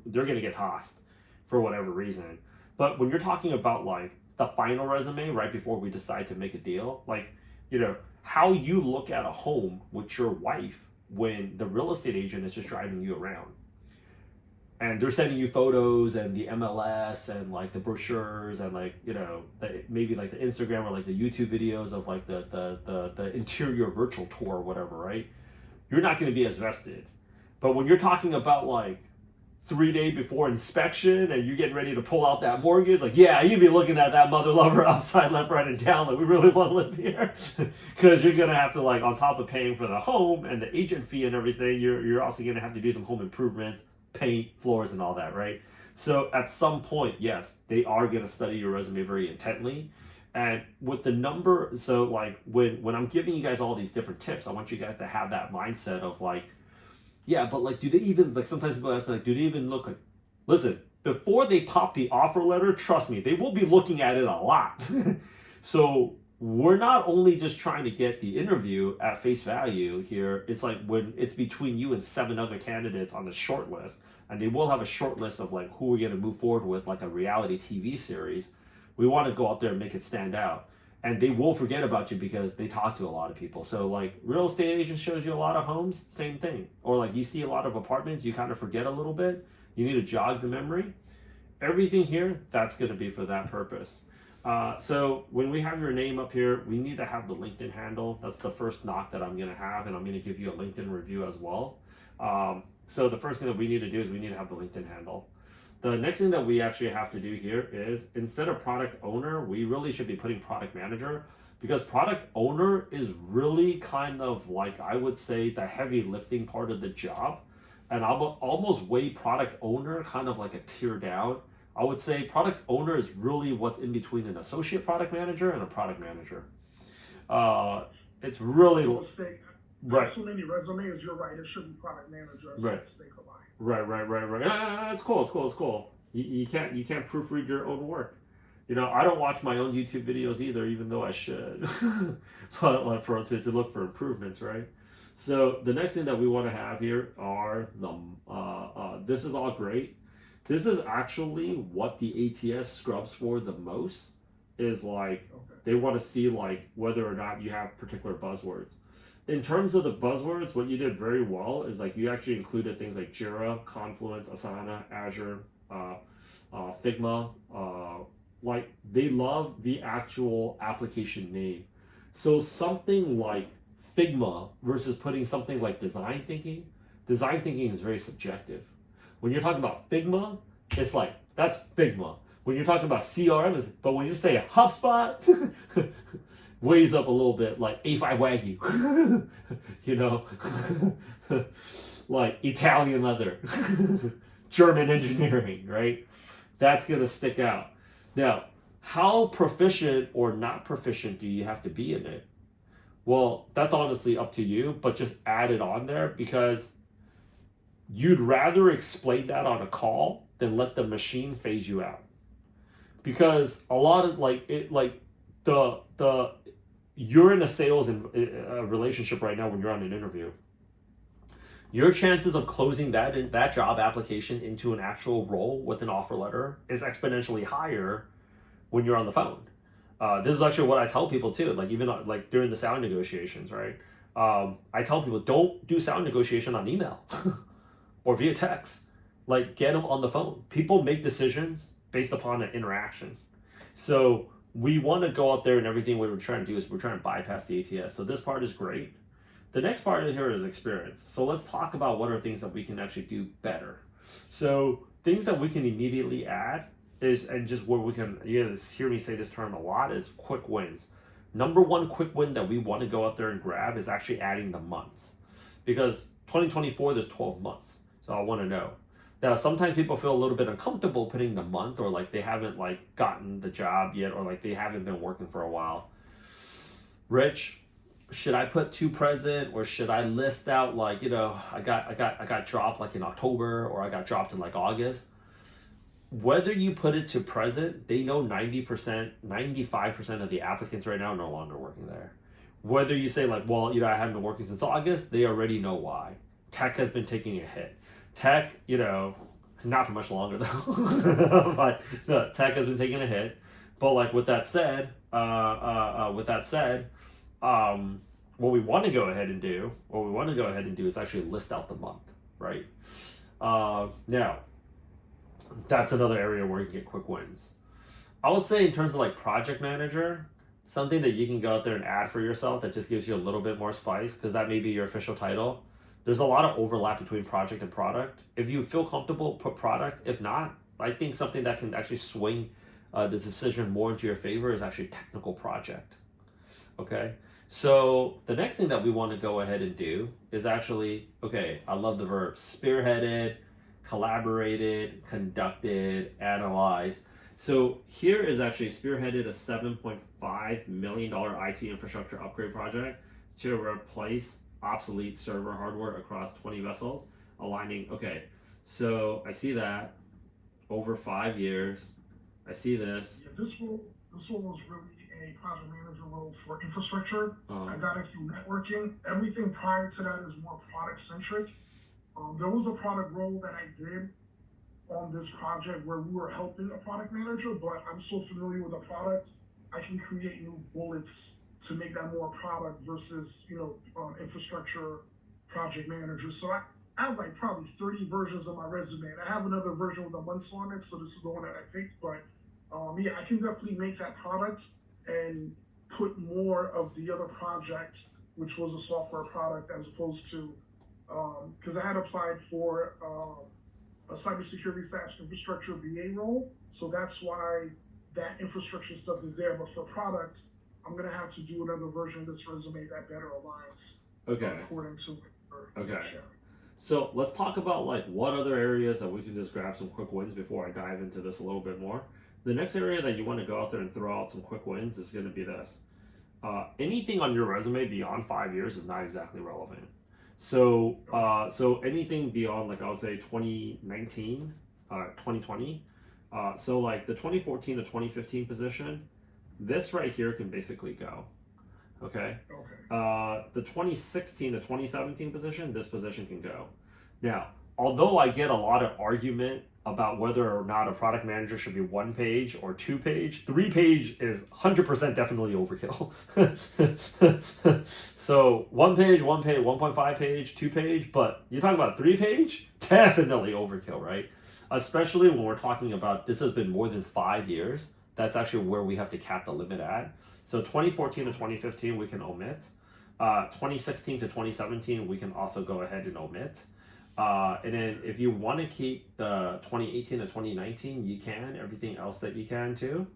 A: they're going to get tossed for whatever reason. But when you're talking about like the final resume right before we decide to make a deal, like, how you look at a home with your wife when the real estate agent is just driving you around. And they're sending you photos and the MLS and like the brochures and like, maybe like the Instagram or like the YouTube videos of like the interior virtual tour or whatever, right? You're not going to be as vested. But when you're talking about like 3 days before inspection and you're getting ready to pull out that mortgage, like, yeah, you'd be looking at that mother lover upside, left, right, and down, like, we really want to live here. Because you're going to have to, like, on top of paying for the home and the agent fee and everything, you're also going to have to do some home improvements, paint, floors, and all that, right? So at some point, yes, they are going to study your resume very intently. And with the number, so like when I'm giving you guys all these different tips, I want you guys to have that mindset of like, yeah, but like, do they even, like, sometimes people ask me, like, do they even look like, listen, before they pop the offer letter, trust me, they will be looking at it a lot. So we're not only just trying to get the interview at face value here, it's like when it's between you and 7 other candidates on the short list, and they will have a short list of like who we're going to move forward with, like a reality TV series. We want to go out there and make it stand out. And they will forget about you because they talk to a lot of people. So like real estate agent shows you a lot of homes, same thing. Or like you see a lot of apartments, you kind of forget a little bit. You need to jog the memory. Everything here, that's going to be for that purpose. So when we have your name up here, we need to have the LinkedIn handle. That's the first knock that I'm going to have, and I'm going to give you a LinkedIn review as well. So the first thing that we need to do is we need to have the LinkedIn handle. The next thing that we actually have to do here is, instead of product owner, we really should be putting product manager, because product owner is really kind of like, I would say, the heavy lifting part of the job. And I would almost weigh product owner kind of like a tier down. I would say product owner is really what's in between an associate product manager and a product manager. It's really
B: So mistake.
A: right.
B: So many resumes, you're right. It should be product manager. It's
A: Right.
B: a mistake of mine.
A: Right. It's cool. You can't proofread your own work. I don't watch my own YouTube videos either, even though I should. But like to look for improvements, right? So the next thing that we want to have here are this is all great. This is actually what the ATS scrubs for the most, is like, they want to see like whether or not you have particular buzzwords. In terms of the buzzwords, what you did very well is like you actually included things like Jira, Confluence, Asana, Azure, Figma. Like, they love the actual application name. So something like Figma versus putting something like design thinking is very subjective. When you're talking about Figma, it's like, that's Figma. When you're talking about CRM, but when you say HubSpot, weighs up a little bit, like A5 Wagyu, like Italian leather, German engineering, right? That's going to stick out. Now, how proficient or not proficient do you have to be in it? Well, that's honestly up to you, but just add it on there, because you'd rather explain that on a call than let the machine phase you out. Because a lot of you're in a sales relationship right now when you're on an interview. Your chances of closing that job application into an actual role with an offer letter is exponentially higher when you're on the phone. This is actually what I tell people too. Like, even like during the salary negotiations, right? I tell people, don't do salary negotiation on email or via text. Like, get them on the phone. People make decisions based upon an interaction. So we want to go out there, and everything what we're trying to do is we're trying to bypass the ATS. So this part is great. the next part here is experience. So let's talk about what are things that we can actually do better. So things that we can immediately add is, and just where we can, you hear me say this term a lot, is quick wins. Number one quick win that we want to go out there and grab is actually adding the months, because 2024 there's 12 months. So I want to know. Now sometimes people feel a little bit uncomfortable putting the month, or like they haven't like gotten the job yet, or like they haven't been working for a while. Rich, should I put to present, or should I list out like, I got dropped like in October, or I got dropped in like August? Whether you put it to present, they know 90%, 95% of the applicants right now are no longer working there. Whether you say like, well, I haven't been working since August, they already know why. Tech has been taking a hit. Tech, not for much longer though, but no, tech has been taking a hit. But like with that said, what we want to go ahead and do is actually list out the month, right? Now, that's another area where you can get quick wins. I would say in terms of like project manager, something that you can go out there and add for yourself that just gives you a little bit more spice, because that may be your official title. There's a lot of overlap between project and product. If you feel comfortable, put product. If not, I think something that can actually swing the decision more into your favor is actually technical project. Okay, so the next thing that we want to go ahead and do is actually, I love the verb spearheaded, collaborated, conducted, analyzed. So here is actually spearheaded a $7.5 million IT infrastructure upgrade project to replace obsolete server hardware across 20 vessels, aligning. So I see that over 5 years. I see this.
B: Yeah, this one was really a project manager role for infrastructure. I got it through networking. Everything prior to that is more product centric. There was a product role that I did on this project where we were helping a product manager, but I'm so familiar with the product, I can create new bullets to make that more product versus, infrastructure project manager. So I have like probably 30 versions of my resume. And I have another version with the months on it, so this is the one that I picked. But I can definitely make that product and put more of the other project, which was a software product, as opposed to, because I had applied for a cybersecurity / infrastructure BA role. So that's why that infrastructure stuff is there. But for product, I'm going to have to do another version of this resume that better aligns according to
A: So let's talk about like what other areas that we can just grab some quick wins before I dive into this a little bit more. The next area that you want to go out there and throw out some quick wins is going to be this. Anything on your resume beyond 5 years is not exactly relevant. So anything beyond, like I would say 2019, 2020. So like the 2014 to 2015 position, this right here can basically go. Okay. The 2016 to 2017 position, this position can go. Now, although I get a lot of argument about whether or not a product manager should be 1 page or 2 page, 3 page is 100% definitely overkill. So 1 page, 1.5 page, 2 page, but you're talking about 3 page, definitely overkill, right? Especially when we're talking about this has been more than 5 years. That's actually where we have to cap the limit at. So 2014 to 2015 we can omit. 2016 to 2017 we can also go ahead and omit. And then if you want to keep the 2018 to 2019, you can. Everything else that you can too,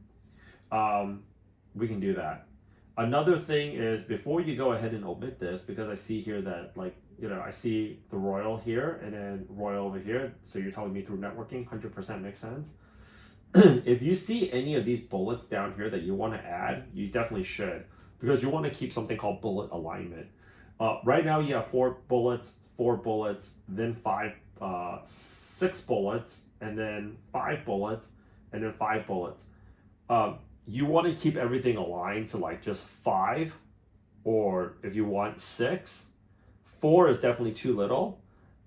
A: we can do that. Another thing is, before you go ahead and omit this, because I see here that I see the Royal here and then Royal over here. So you're telling me through networking, 100% makes sense. If you see any of these bullets down here that you want to add, you definitely should, because you want to keep something called bullet alignment. Right now you have 4 bullets, then 6 bullets, and then 5 bullets, and then 5 bullets. You want to keep everything aligned to like just 5, or if you want 6. 4 is definitely too little,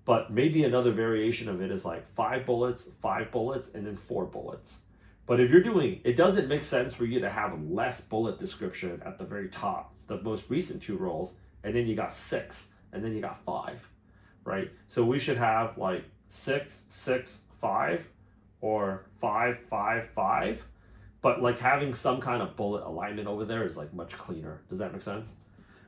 A: but maybe another variation of it is like 5 bullets, 5 bullets, and then 4 bullets. But if you're doing, it doesn't make sense for you to have less bullet description at the very top, the most recent 2 roles, and then you got 6, and then you got 5, right? So we should have like 6, 6, 5, or 5, 5, 5. But like having some kind of bullet alignment over there is like much cleaner. Does that make sense?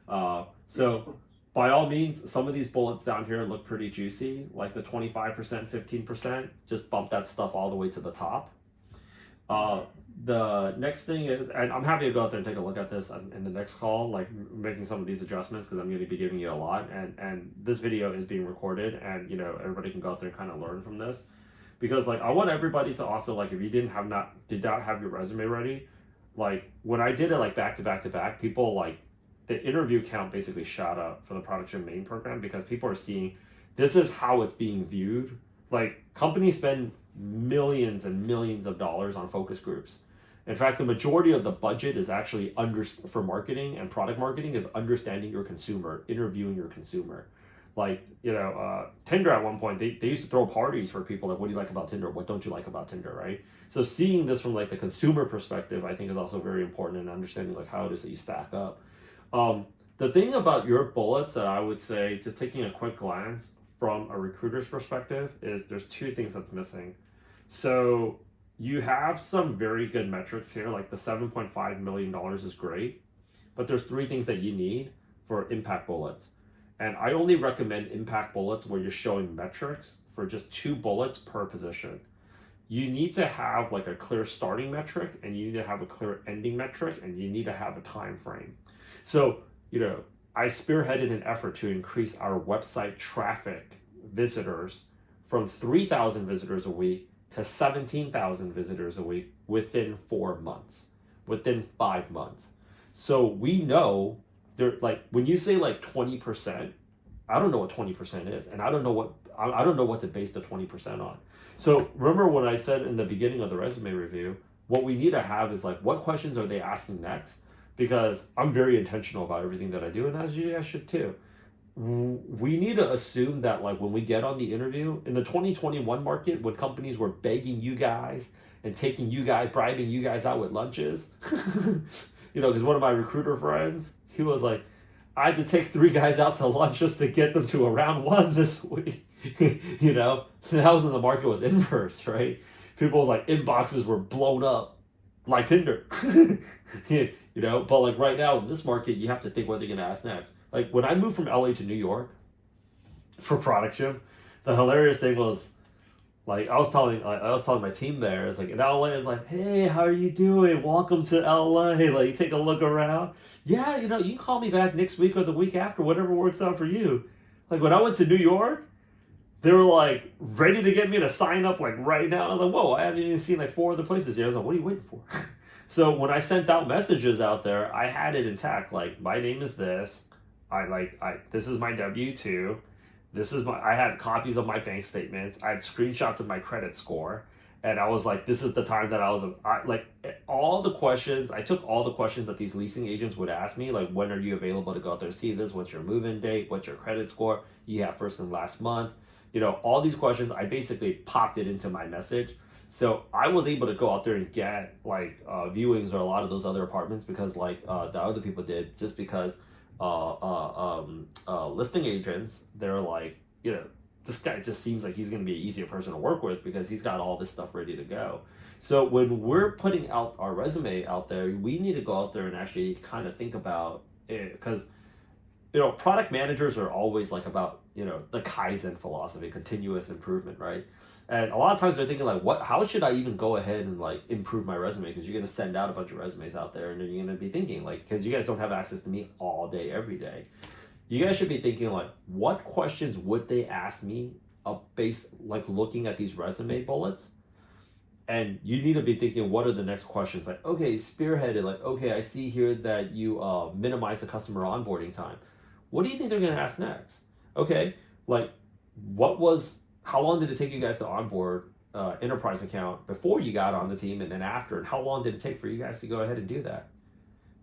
A: So by all means, some of these bullets down here look pretty juicy, like the 25%, 15%. Just bump that stuff all the way to the top. The next thing is, and I'm happy to go out there and take a look at this in the next call, like making some of these adjustments, because I'm going to be giving you a lot, and this video is being recorded, and everybody can go out there and kind of learn from this, because like I want everybody to also, like, if you did not have your resume ready, like when I did it like back to back to back, people, like, the interview count basically shot up for the production main program, because people are seeing this is how it's being viewed. Like, companies spend millions and millions of dollars on focus groups. In fact, the majority of the budget is actually for marketing and product marketing is understanding your consumer, interviewing your consumer. Like, Tinder at one point, they used to throw parties for people, like, what do you like about Tinder? What don't you like about Tinder, right? So seeing this from like the consumer perspective, I think is also very important in understanding like how it is that you stack up. The thing about your bullets that I would say, just taking a quick glance from a recruiter's perspective, is there's two things that's missing. So you have some very good metrics here, like the $7.5 million is great, but there's three things that you need for impact bullets. And I only recommend impact bullets where you're showing metrics for just 2 bullets per position. You need to have like a clear starting metric, and you need to have a clear ending metric, and you need to have a time frame. So, I spearheaded an effort to increase our website traffic visitors from 3,000 visitors a week to 17,000 visitors a week within 4 months, within 5 months. So we know there, like, when you say like 20%, I don't know what 20% is, and I don't know what to base the 20% on. So remember when I said in the beginning of the resume review, what we need to have is like, what questions are they asking next? Because I'm very intentional about everything that I do, and as you guys should too. We need to assume that, like, when we get on the interview in the 2021 market, when companies were begging you guys and bribing you guys out with lunches, because one of my recruiter friends, he was like, I had to take 3 guys out to lunch just to get them to a round 1 this week. That was when the market was inverse, right? People's like inboxes were blown up like Tinder. But like right now in this market, you have to think what they're gonna ask next. Like when I moved from LA to New York for production, the hilarious thing was, like, I was telling my team there, it's like in LA, it's like, hey, how are you doing? Welcome to LA. Like, you take a look around. Yeah, you can call me back next week or the week after, whatever works out for you. Like when I went to New York, they were like ready to get me to sign up like right now. I was like, whoa, I haven't even seen like 4 other places yet. I was like, what are you waiting for? So when I sent out messages out there, I had it intact. Like, my name is this. This is my W-2. I had copies of my bank statements. I had screenshots of my credit score. And I was like, this is the time that all the questions, I took all the questions that these leasing agents would ask me, like, when are you available to go out there and see this? What's your move-in date? What's your credit score? You have first and last month. All these questions, I basically popped it into my message. So I was able to go out there and get like viewings or a lot of those other apartments, because like the other people did, just because listing agents, they're like, this guy just seems like he's going to be an easier person to work with because he's got all this stuff ready to go. So when we're putting out our resume out there, we need to go out there and actually kind of think about it, because product managers are always like about the Kaizen philosophy, continuous improvement, right? And a lot of times they're thinking like, how should I even go ahead and like improve my resume? Because you're going to send out a bunch of resumes out there, and then you're going to be thinking like, because you guys don't have access to me all day, every day. You guys should be thinking like, what questions would they ask me based, like, looking at these resume bullets? And you need to be thinking, what are the next questions? Like, okay, spearheaded, like, okay, I see here that you minimize the customer onboarding time. What do you think they're going to ask next? Okay, like, how long did it take you guys to onboard enterprise account before you got on the team, and then after? And how long did it take for you guys to go ahead and do that?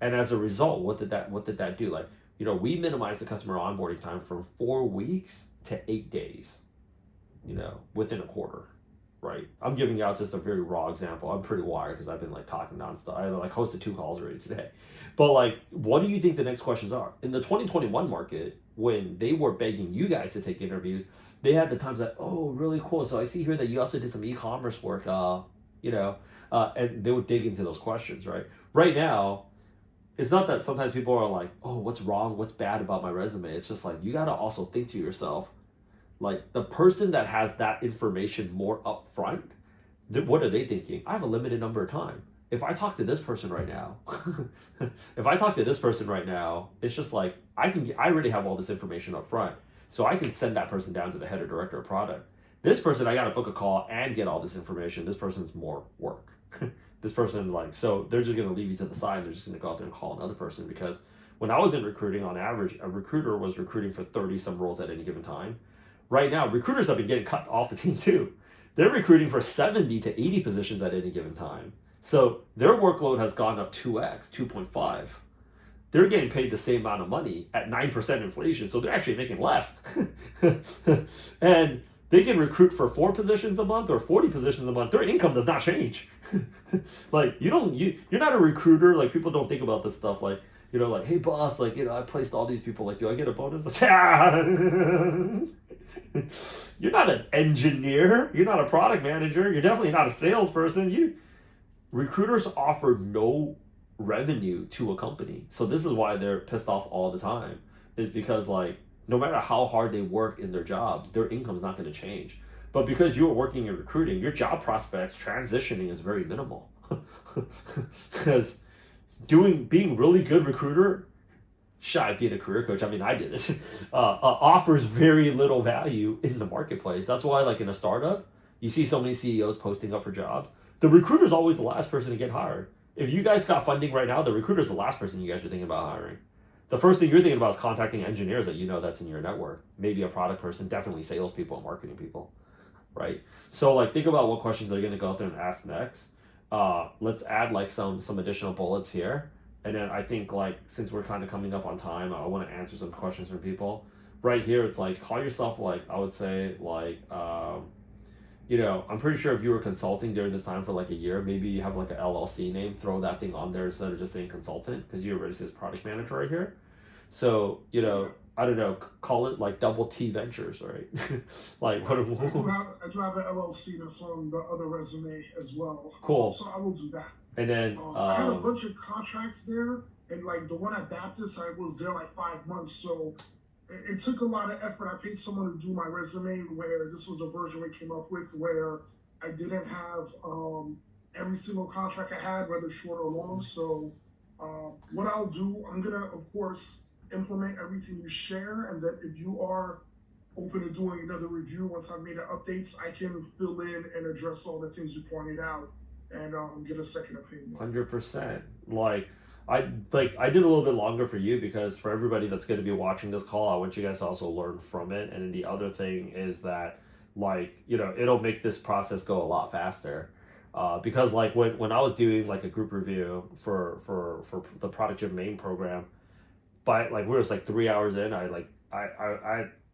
A: And as a result, what did that do? Like, we minimized the customer onboarding time from 4 weeks to 8 days, within a quarter, right? I'm giving out just a very raw example. I'm pretty wired because I've been like talking nonstop. I like hosted 2 calls already today. But like, what do you think the next questions are? In the 2021 market, when they were begging you guys to take interviews, they had the times that, oh, really cool. So I see here that you also did some e-commerce work, and they would dig into those questions, right? Right now, it's not that sometimes people are like, oh, what's wrong? What's bad about my resume? It's just like, you got to also think to yourself, like the person that has that information more upfront, what are they thinking? I have a limited number of time. If I talk to this person right now, it's just like I already have all this information up front, so I can send that person down to the head or director of product. This person, I got to book a call and get all this information. This person's more work. This person, like, so they're just gonna leave you to the side. They're just gonna go out there and call another person, because when I was in recruiting, on average, a recruiter was recruiting for 30 some roles at any given time. Right now, recruiters have been getting cut off the team too. They're recruiting for 70 to 80 positions at any given time. So their workload has gone up 2x, 2.5. They're getting paid the same amount of money at 9% inflation, so they're actually making less. And they can recruit for 4 positions a month or 40 positions a month. Their income does not change. Like, you're not a recruiter. Like, people don't think about this stuff. Like, like, hey boss, like, I placed all these people. Like, do I get a bonus? You're not an engineer. You're not a product manager. You're definitely not a salesperson. Recruiters offer no revenue to a company. So this is why they're pissed off all the time, is because, like, no matter how hard they work in their job, their income's not going to change. But because you're working in recruiting, your job prospects transitioning is very minimal. Because being really good recruiter, shy being a career coach, I mean, I did it, offers very little value in the marketplace. That's why, like, in a startup, you see so many CEOs posting up for jobs. The recruiter's always the last person to get hired. If you guys got funding right now, the recruiter's the last person you guys are thinking about hiring. The first thing you're thinking about is contacting engineers that that's in your network. Maybe a product person, definitely salespeople and marketing people, right? So, like, think about what questions they're going to go out there and ask next. Let's add, like, some additional bullets here. And then I think, like, since we're kind of coming up on time, I want to answer some questions from people. Right here, it's like, call yourself, like, I would say, like, I'm pretty sure if you were consulting during this time for like a year, maybe you have like an LLC name, throw that thing on there instead of just saying consultant, because you already says product manager right here. So, I don't know, call it like Double T Ventures, right? Like, what?
B: I do have an LLC that's on the other resume as well.
A: Cool.
B: So I will do that.
A: And then
B: I had a bunch of contracts there, and like the one at Baptist, I was there like 5 months, so it took a lot of effort. I paid someone to do my resume, where this was the version we came up with, where I didn't have every single contract I had, whether short or long. So what I'll do, I'm gonna, of course, implement everything you share, and then if you are open to doing another review once I've made the updates, I can fill in and address all the things you pointed out and get a second opinion.
A: 100%. I did a little bit longer for you, because for everybody that's going to be watching this call, I want you guys to also learn from it. And then the other thing is that, like, it'll make this process go a lot faster. Because, like, when I was doing like a group review for the Product Gym main program, but like we were like 3 hours in, I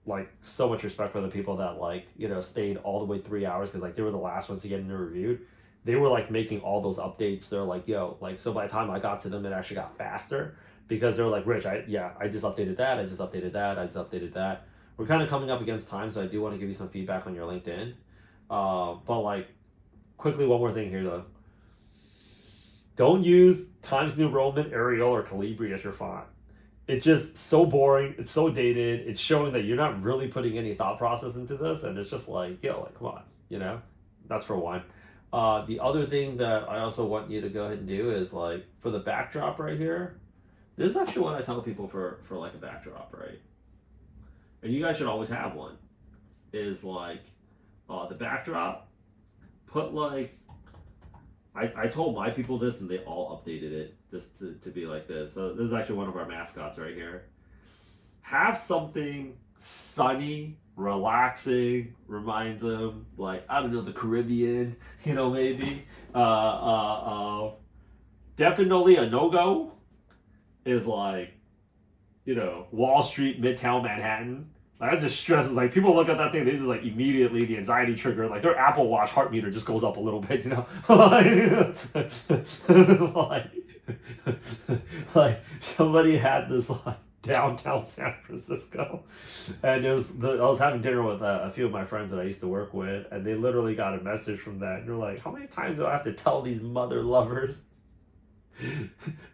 A: like so much respect for the people that, like, stayed all the way 3 hours, because like they were the last ones to get into reviewed. They were like making all those updates. They're like, yo, like, so by the time I got to them, it actually got faster, because they're like, Rich, I just updated that. We're kind of coming up against time, so I do want to give you some feedback on your LinkedIn. But like, quickly, one more thing here though. Don't use Times New Roman, Arial, or Calibri as your font. It's just so boring. It's so dated. It's showing that you're not really putting any thought process into this, and it's just like, yo, like, come on, that's for one. The other thing that I also want you to go ahead and do is, like, for the backdrop right here, this is actually what I tell people for like a backdrop, right? And you guys should always have one, is like, the backdrop, put like, I told my people this and they all updated it just to be like this. So this is actually one of our mascots right here. Have something sunny, relaxing, reminds them, like, I don't know, the Caribbean, maybe. Definitely a no-go is like, Wall Street, Midtown Manhattan. Like, that just stresses, like, people look at that thing, they just, like, immediately, the anxiety trigger, like, their Apple Watch heart meter just goes up a little bit, like, somebody had this, like, downtown San Francisco, and I was having dinner with a few of my friends that I used to work with, and they literally got a message from that, and they're like, how many times do I have to tell these mother lovers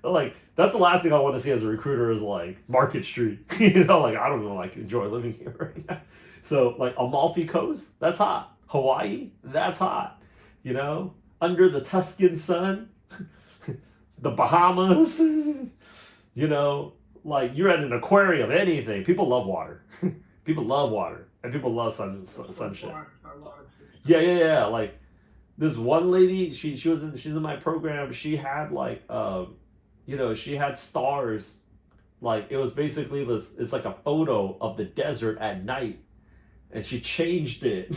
A: Like that's the last thing I want to see as a recruiter is like Market Street. You know, like I don't even like enjoy living here right now. So like Amalfi Coast, that's hot. Hawaii, that's hot. You know, under the Tuscan sun, the Bahamas. You know, like you're at an aquarium, anything. People love water. People love water, and people love sunshine. Yeah, yeah, yeah. Like this one lady, she's in my program. She had like she had stars. Like it was basically this. It's like a photo of the desert at night, and she changed it.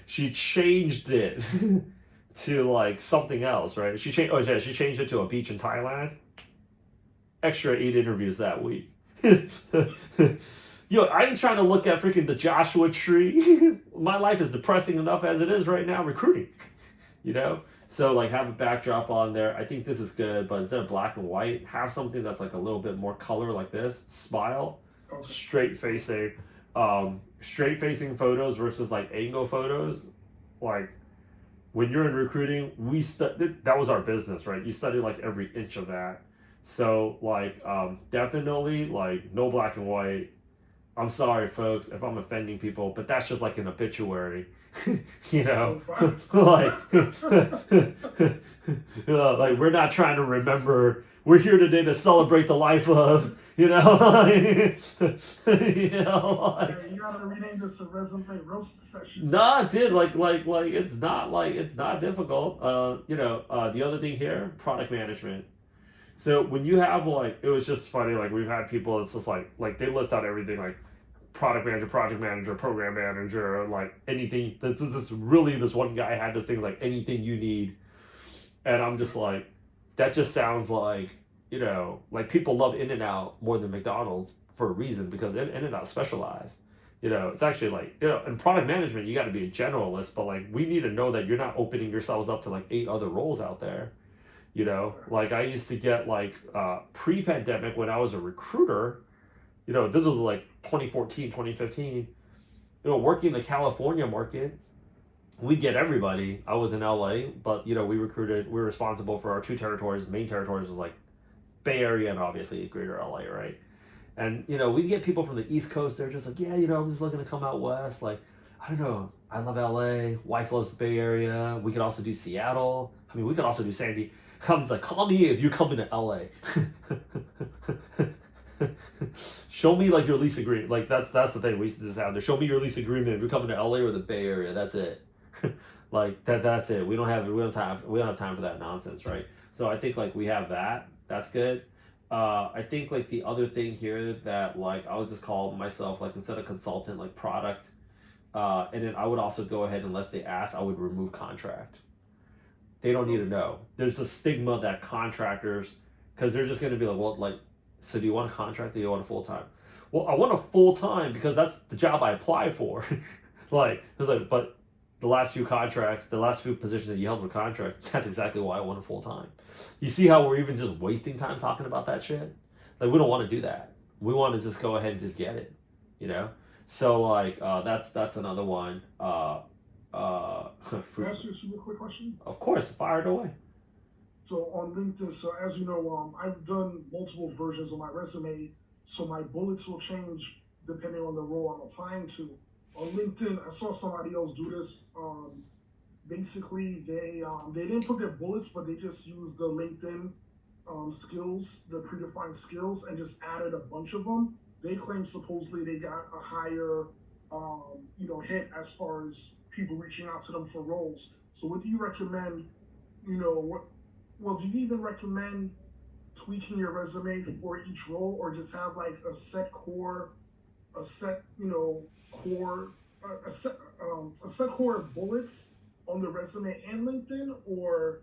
A: She changed it to like something else, right? She changed. Oh yeah, she changed it to a beach in Thailand. Extra 8 interviews that week. Yo, I ain't trying to look at freaking the Joshua tree. My life is depressing enough as it is right now recruiting. You know? So like have a backdrop on there. I think this is good, but instead of black and white, have something that's like a little bit more color like this. Smile. Straight facing photos versus like angle photos. Like when you're in recruiting, that was our business, right? You study like every inch of that. So like definitely like no black and white. I'm sorry, folks, if I'm offending people, but that's just like an obituary, you know, like, like we're not trying to remember. We're here today to celebrate the life of, you know,
B: you gotta rename this a resume roast session.
A: Nah, dude, like it's not difficult. The other thing here, product management. So when you have like, it was just funny. Like we've had people, it's just like they list out everything like product manager, project manager, program manager, like anything. This one guy had this thing like anything you need, and I'm just like, that just sounds like like people love In-N-Out more than McDonald's for a reason because In-N-Out specialized. It's actually like in product management you got to be a generalist, but like we need to know that you're not opening yourselves up to like 8 other roles out there. Like I used to get like pre-pandemic when I was a recruiter, this was like 2014, 2015, working the California market, we get everybody. I was in LA, but we were responsible for our 2 territories. Main territories was like Bay Area and obviously greater LA, right? And we get people from the East Coast, they're just like, yeah, I'm just looking to come out west. Like, I don't know, I love LA, wife loves the Bay Area, we could also do Seattle, I mean we could also do Sandy. I'm just like, call me if you're coming to LA. Show me like your lease agreement. Like that's the thing we used to just have there. Show me your lease agreement if you're coming to LA or the Bay Area. That's it. Like that's it. We don't have time for that nonsense, right? So I think like we have that. That's good. I think like the other thing here that like I would just call myself like instead of consultant like product, and then I would also go ahead unless they ask I would remove contract. They don't need to know. There's a stigma that contractors, because they're just going to be like, well, like, so do you want a contract or do you want a full-time? Well, I want a full-time because that's the job I applied for. Like, it's like, but the last few positions that you held with contract, that's exactly why I want a full-time. You see how we're even just wasting time talking about that shit? Like, we don't want to do that. We want to just go ahead and just get it, So, like, that's another one.
B: Can I ask you a super quick question?
A: Of course, fire it away.
B: So on LinkedIn, so as you know, I've done multiple versions of my resume, so my bullets will change depending on the role I'm applying to. On LinkedIn, I saw somebody else do this. Basically, they didn't put their bullets, but they just used the LinkedIn skills, the predefined skills, and just added a bunch of them. They claim supposedly they got a higher, hit as far as people reaching out to them for roles. So what do you recommend, do you even recommend tweaking your resume for each role or just have like a set core bullets on the resume and LinkedIn or,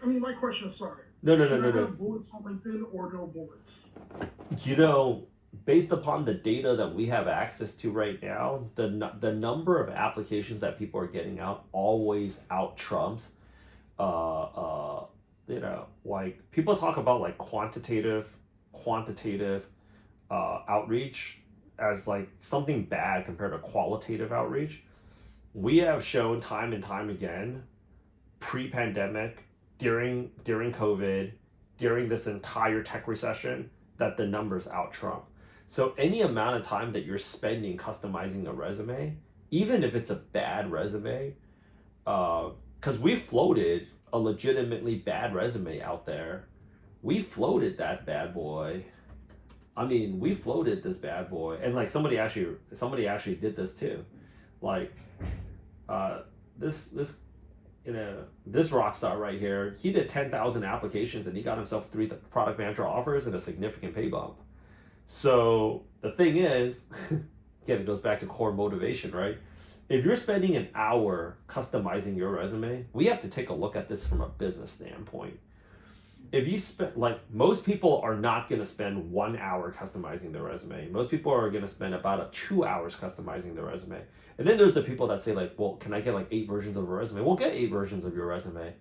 B: my question is sorry.
A: No.
B: Bullets on LinkedIn or no bullets?
A: Based upon the data that we have access to right now, the number of applications that people are getting out always out trumps. Like people talk about like quantitative outreach as like something bad compared to qualitative outreach. We have shown time and time again pre-pandemic, during COVID, during this entire tech recession, that the numbers out Trump. So any amount of time that you're spending customizing a resume, even if it's a bad resume, because we floated a legitimately bad resume out there. We floated that bad boy. I mean, we floated this bad boy, and like somebody actually did this too, like, this this rock star right here. He did 10,000 applications and he got himself 3 product manager offers and a significant pay bump. So the thing is, again, it goes back to core motivation, right? If you're spending an hour customizing your resume, we have to take a look at this from a business standpoint. If you spend, like, most people are not going to spend 1 hour customizing their resume. Most people are going to spend about 2 hours customizing their resume. And then there's the people that say, like, well, can I get like 8 versions of a resume? Well, get 8 versions of your resume.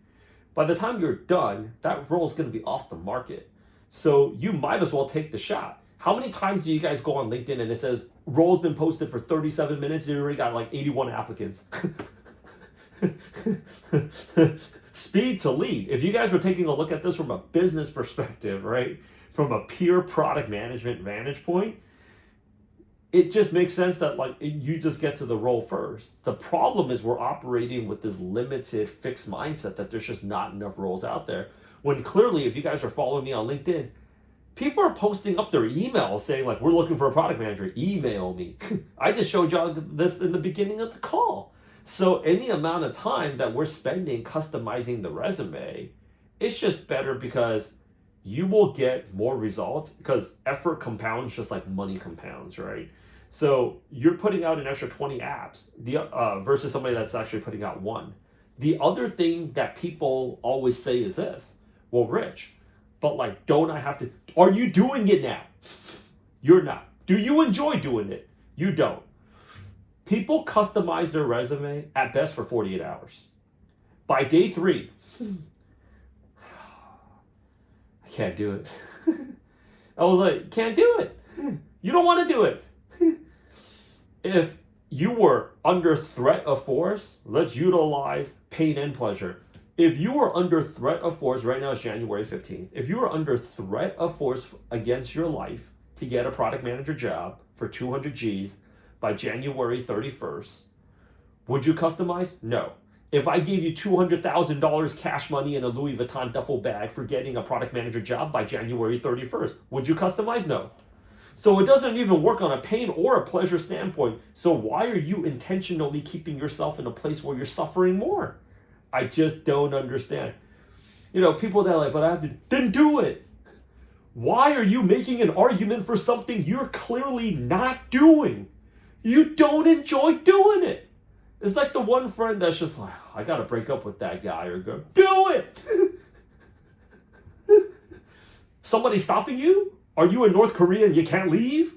A: By the time you're done, that role is going to be off the market. So you might as well take the shot. How many times do you guys go on LinkedIn and it says role's been posted for 37 minutes and you already got like 81 applicants? Speed to lead. If you guys were taking a look at this from a business perspective, right, from a pure product management vantage point, it just makes sense that like you just get to the role first. The problem is we're operating with this limited fixed mindset that there's just not enough roles out there. When clearly, if you guys are following me on LinkedIn, people are posting up their emails saying like, we're looking for a product manager, email me. I just showed y'all this in the beginning of the call. So any amount of time that we're spending customizing the resume, it's just better because you will get more results because effort compounds just like money compounds, right? So you're putting out an extra 20 apps versus somebody that's actually putting out 1. The other thing that people always say is this, well, Rich, but like, don't I have to, are you doing it now? You're not. Do you enjoy doing it? You don't. People customize their resume at best for 48 hours. By day 3, I can't do it. I was like, can't do it. You don't want to do it. If you were under threat of force, let's utilize pain and pleasure. If you were under threat of force, right now it's January 15th. If you were under threat of force against your life to get a product manager job for 200 G's by January 31st, would you customize? No. If I gave you $200,000 cash money in a Louis Vuitton duffel bag for getting a product manager job by January 31st, would you customize? No. So it doesn't even work on a pain or a pleasure standpoint. So why are you intentionally keeping yourself in a place where you're suffering more? I just don't understand. You know, people that are like, but I have to, then do it. Why are you making an argument for something you're clearly not doing? You don't enjoy doing it. It's like the one friend that's just like, I gotta break up with that guy or girl. Do it! Somebody stopping you? Are you in North Korea and you can't leave?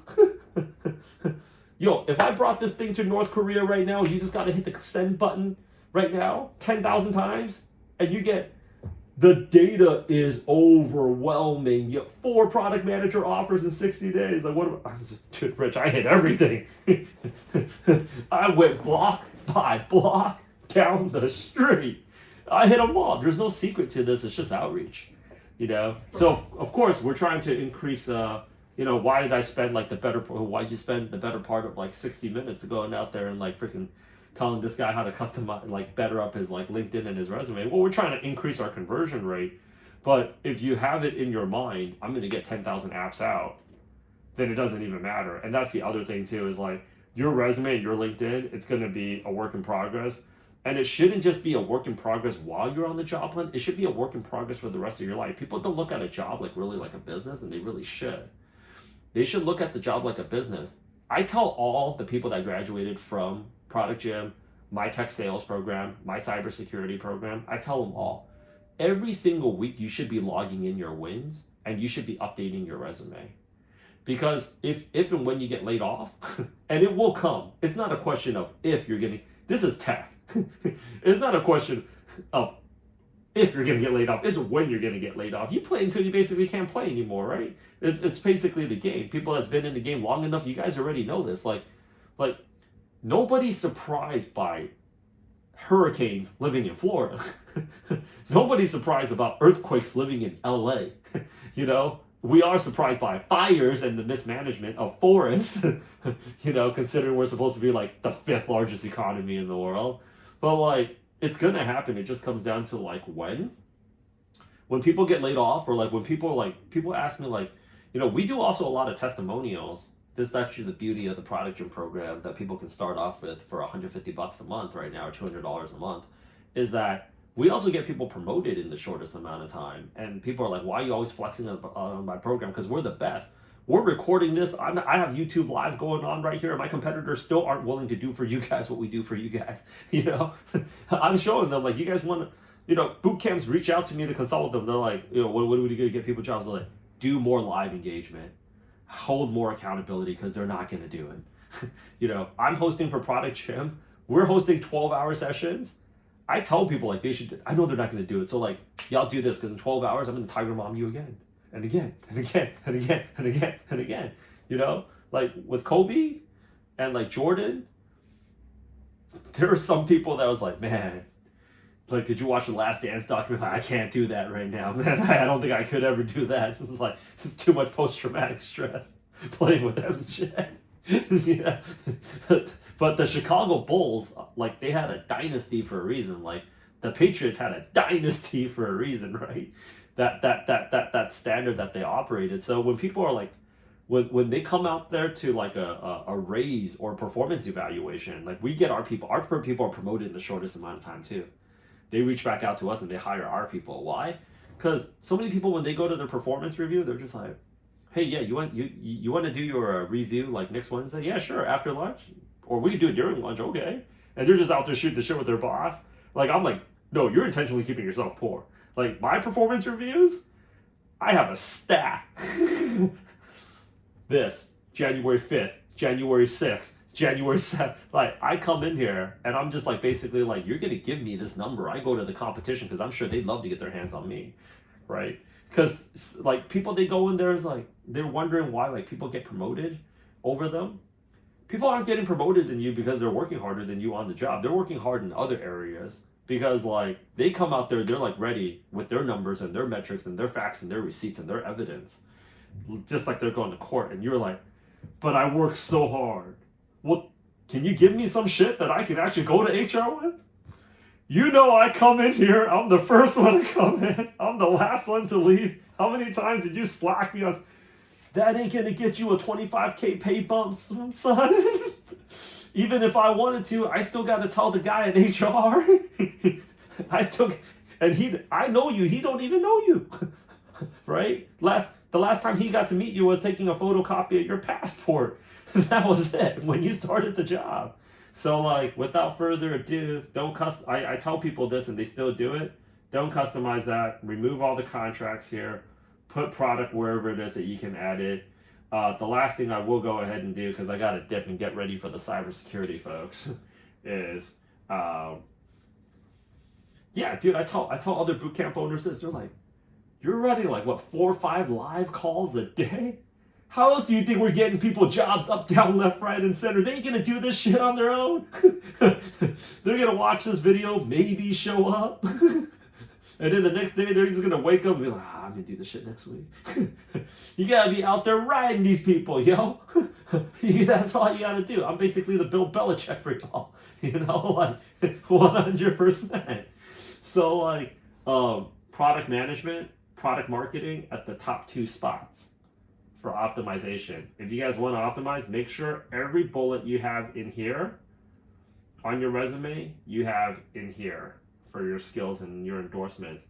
A: Yo, if I brought this thing to North Korea right now, you just gotta hit the send button right now 10,000 times and you get, the data is overwhelming. You have 4 product manager offers in 60 days. Like, what am I was, dude, Rich, I hit everything. I went block by block down the street. I hit them all. There's no secret to this. It's just outreach, you know? So, of course, we're trying to increase, you know, why did I spend like why'd you spend the better part of like 60 minutes to going out there and like freaking telling this guy how to customize, like better up his like LinkedIn and his resume? Well, we're trying to increase our conversion rate. But if you have it in your mind, I'm going to get 10,000 apps out, then it doesn't even matter. And that's the other thing too, is like your resume, your LinkedIn, it's going to be a work in progress. And it shouldn't just be a work in progress while you're on the job hunt. It should be a work in progress for the rest of your life. People don't look at a job like really like a business, and they really should. They should look at the job like a business. I tell all the people that graduated from Product Gym, my tech sales program, my cybersecurity program, I tell them all, every single week you should be logging in your wins and you should be updating your resume. Because if and when you get laid off, and it will come, it's not a question of if you're getting, this is tech. It's not a question of if you're going to get laid off, it's when you're going to get laid off. You play until you basically can't play anymore, right? It's basically the game. People that's been in the game long enough, you guys already know this. Like nobody's surprised by hurricanes living in Florida. Nobody's surprised about earthquakes living in LA. You know, we are surprised by fires and the mismanagement of forests, you know, considering we're supposed to be like the 5th largest economy in the world. But like, it's gonna happen. It just comes down to like when people get laid off, or like when people ask me like, you know, we do also a lot of testimonials. This is actually the beauty of the Product Gym program that people can start off with for $150 a month right now, or $200 a month, is that we also get people promoted in the shortest amount of time. And people are like, why are you always flexing on my program? Because we're the best. We're recording this. I have YouTube Live going on right here, and my competitors still aren't willing to do for you guys what we do for you guys. You know, I'm showing them like, you guys want to, you know, boot camps reach out to me to consult with them. They're like, you know, what are we going to get people jobs? They're like, do more live engagement, hold more accountability, because they're not going to do it. You know, I'm hosting for Product Gym. We're hosting 12-hour sessions. I tell people like they should, I know they're not going to do it. So like, y'all do this, because in 12 hours, I'm going to Tiger Mom you again and again and again and again and again and again. You know, like with Kobe and like Jordan, there were some people that was like, man, like, did you watch the Last Dance documentary? Like, I can't do that right now, man. I don't think I could ever do that. It's like, it's too much post-traumatic stress playing with MJ. Yeah. But the Chicago Bulls, like, they had a dynasty for a reason. Like, the Patriots had a dynasty for a reason, right? That standard that they operated. So when people are like, when they come out there to like a raise or performance evaluation, like, we get our people are promoted in the shortest amount of time too. They reach back out to us and they hire our people. Why? Because so many people, when they go to their performance review, they're just like, hey, yeah, you want to do your review like next Wednesday? Yeah, sure, after lunch, or we could do it during lunch. Okay. And they're just out there shooting the shit with their boss. Like, I'm like, no, you're intentionally keeping yourself poor. Like, my performance reviews, I have a stack. This January 5th, January 6th, January 7th, like, I come in here and I'm just like, basically like, you're going to give me this number. I go to the competition because I'm sure they'd love to get their hands on me, right? Because like, people, they go in there is like, they're wondering why like people get promoted over them. People aren't getting promoted than you because they're working harder than you on the job. They're working hard in other areas because like, they come out there, they're like ready with their numbers and their metrics and their facts and their receipts and their evidence, just like they're going to court. And you're like, but I work so hard. Well, can you give me some shit that I can actually go to HR with? You know, I come in here, I'm the first one to come in, I'm the last one to leave. How many times did you slack me on, that ain't gonna get you a 25K pay bump, son? Even if I wanted to, I still gotta tell the guy in HR. I know you, he don't even know you. Right? The last time he got to meet you was taking a photocopy of your passport. That was it when you started the job. So like, without further ado, I tell people this and they still do it. Don't customize that. Remove all the contracts here. Put product wherever it is that you can add it. The last thing I will go ahead and do, because I got to dip and get ready for the cybersecurity folks, is yeah, dude, I tell other bootcamp owners this. They're like, you're running like what, 4 or 5 live calls a day? How else do you think we're getting people jobs up, down, left, right, and center? They ain't gonna do this shit on their own. They're gonna watch this video, maybe show up. And then the next day, they're just gonna wake up and be like, I'm gonna do this shit next week. You gotta be out there riding these people, yo. That's all you gotta do. I'm basically the Bill Belichick for y'all. You know, like 100%. So like, product management, product marketing at the top 2 spots for optimization. If you guys want to optimize, make sure every bullet you have in here on your resume, you have in here for your skills and your endorsements.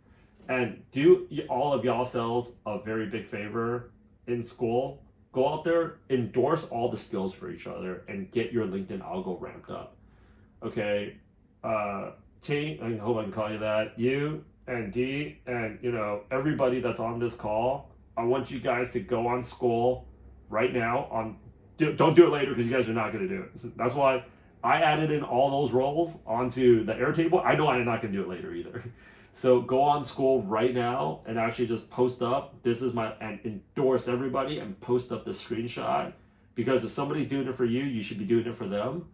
A: And do all of y'all selves a very big favor in school. Go out there, endorse all the skills for each other, and get your LinkedIn algo ramped up. Okay, T, I hope I can call you that. You and D, and you know, everybody that's on this call, I want you guys to go on school right now. Don't do it later, because you guys are not going to do it. That's why I added in all those roles onto the Airtable. I know I'm not going to do it later either. So go on school right now and actually just post up. And endorse everybody and post up the screenshot, because if somebody's doing it for you, you should be doing it for them.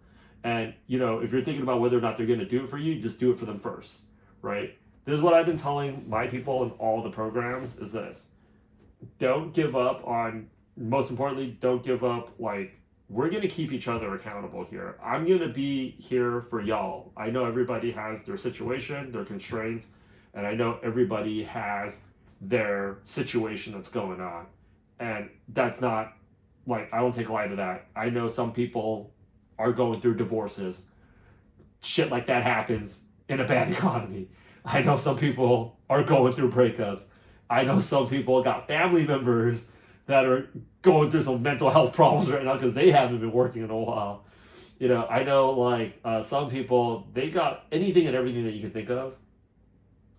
A: And, you know, if you're thinking about whether or not they're going to do it for you, just do it for them first, right? This is what I've been telling my people in all the programs is this. Don't give up on, most importantly, don't give up, like, we're going to keep each other accountable here. I'm going to be here for y'all. I know everybody has their situation, their constraints, and I know everybody has their situation that's going on. And that's not, like, I don't take light of that. I know some people are going through divorces. Shit like that happens in a bad economy. I know some people are going through breakups. I know some people got family members that are going through some mental health problems right now because they haven't been working in a while. You know, I know, like, some people, they got anything and everything that you can think of.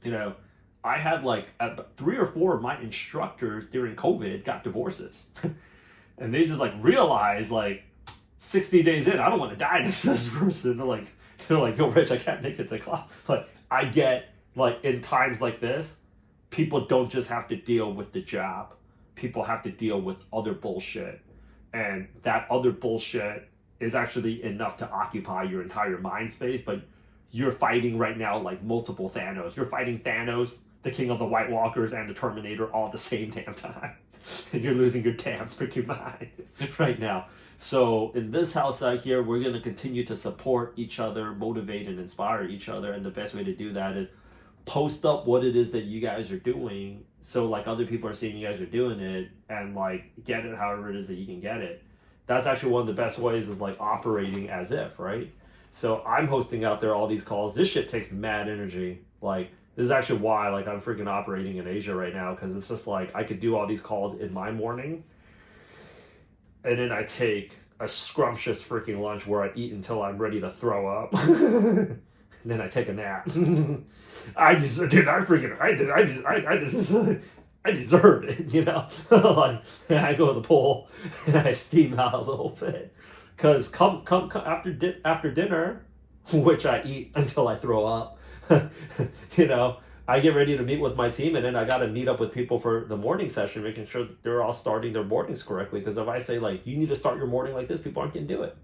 A: You know, I had, like, 3 or 4 of my instructors during COVID got divorces. And they just, like, realized, like, 60 days in, I don't want to die next to this person. They're like, yo, Rich, I can't make it to class. Like, I get, like, in times like this, people don't just have to deal with the job. People have to deal with other bullshit. And that other bullshit is actually enough to occupy your entire mind space, but you're fighting right now like multiple Thanos. You're fighting Thanos, the king of the White Walkers, and the Terminator all at the same damn time. And you're losing your damn freaking mind right now. So in this house out here, we're going to continue to support each other, motivate and inspire each other. And the best way to do that is post up what it is that you guys are doing. So like other people are seeing you guys are doing it and like get it however it is that you can get it. That's actually one of the best ways is like operating as if, right? So I'm hosting out there all these calls. This shit takes mad energy. Like, this is actually why like I'm freaking operating in Asia right now, because it's just like I could do all these calls in my morning, and then I take a scrumptious freaking lunch where I eat until I'm ready to throw up, and then I take a nap. I deserve it, you know. Like I go to the pool and I steam out a little bit, because come after dinner, which I eat until I throw up. You know, I get ready to meet with my team, and then I got to meet up with people for the morning session, making sure that they're all starting their mornings correctly. Because if I say like, you need to start your morning like this, people aren't going to do it.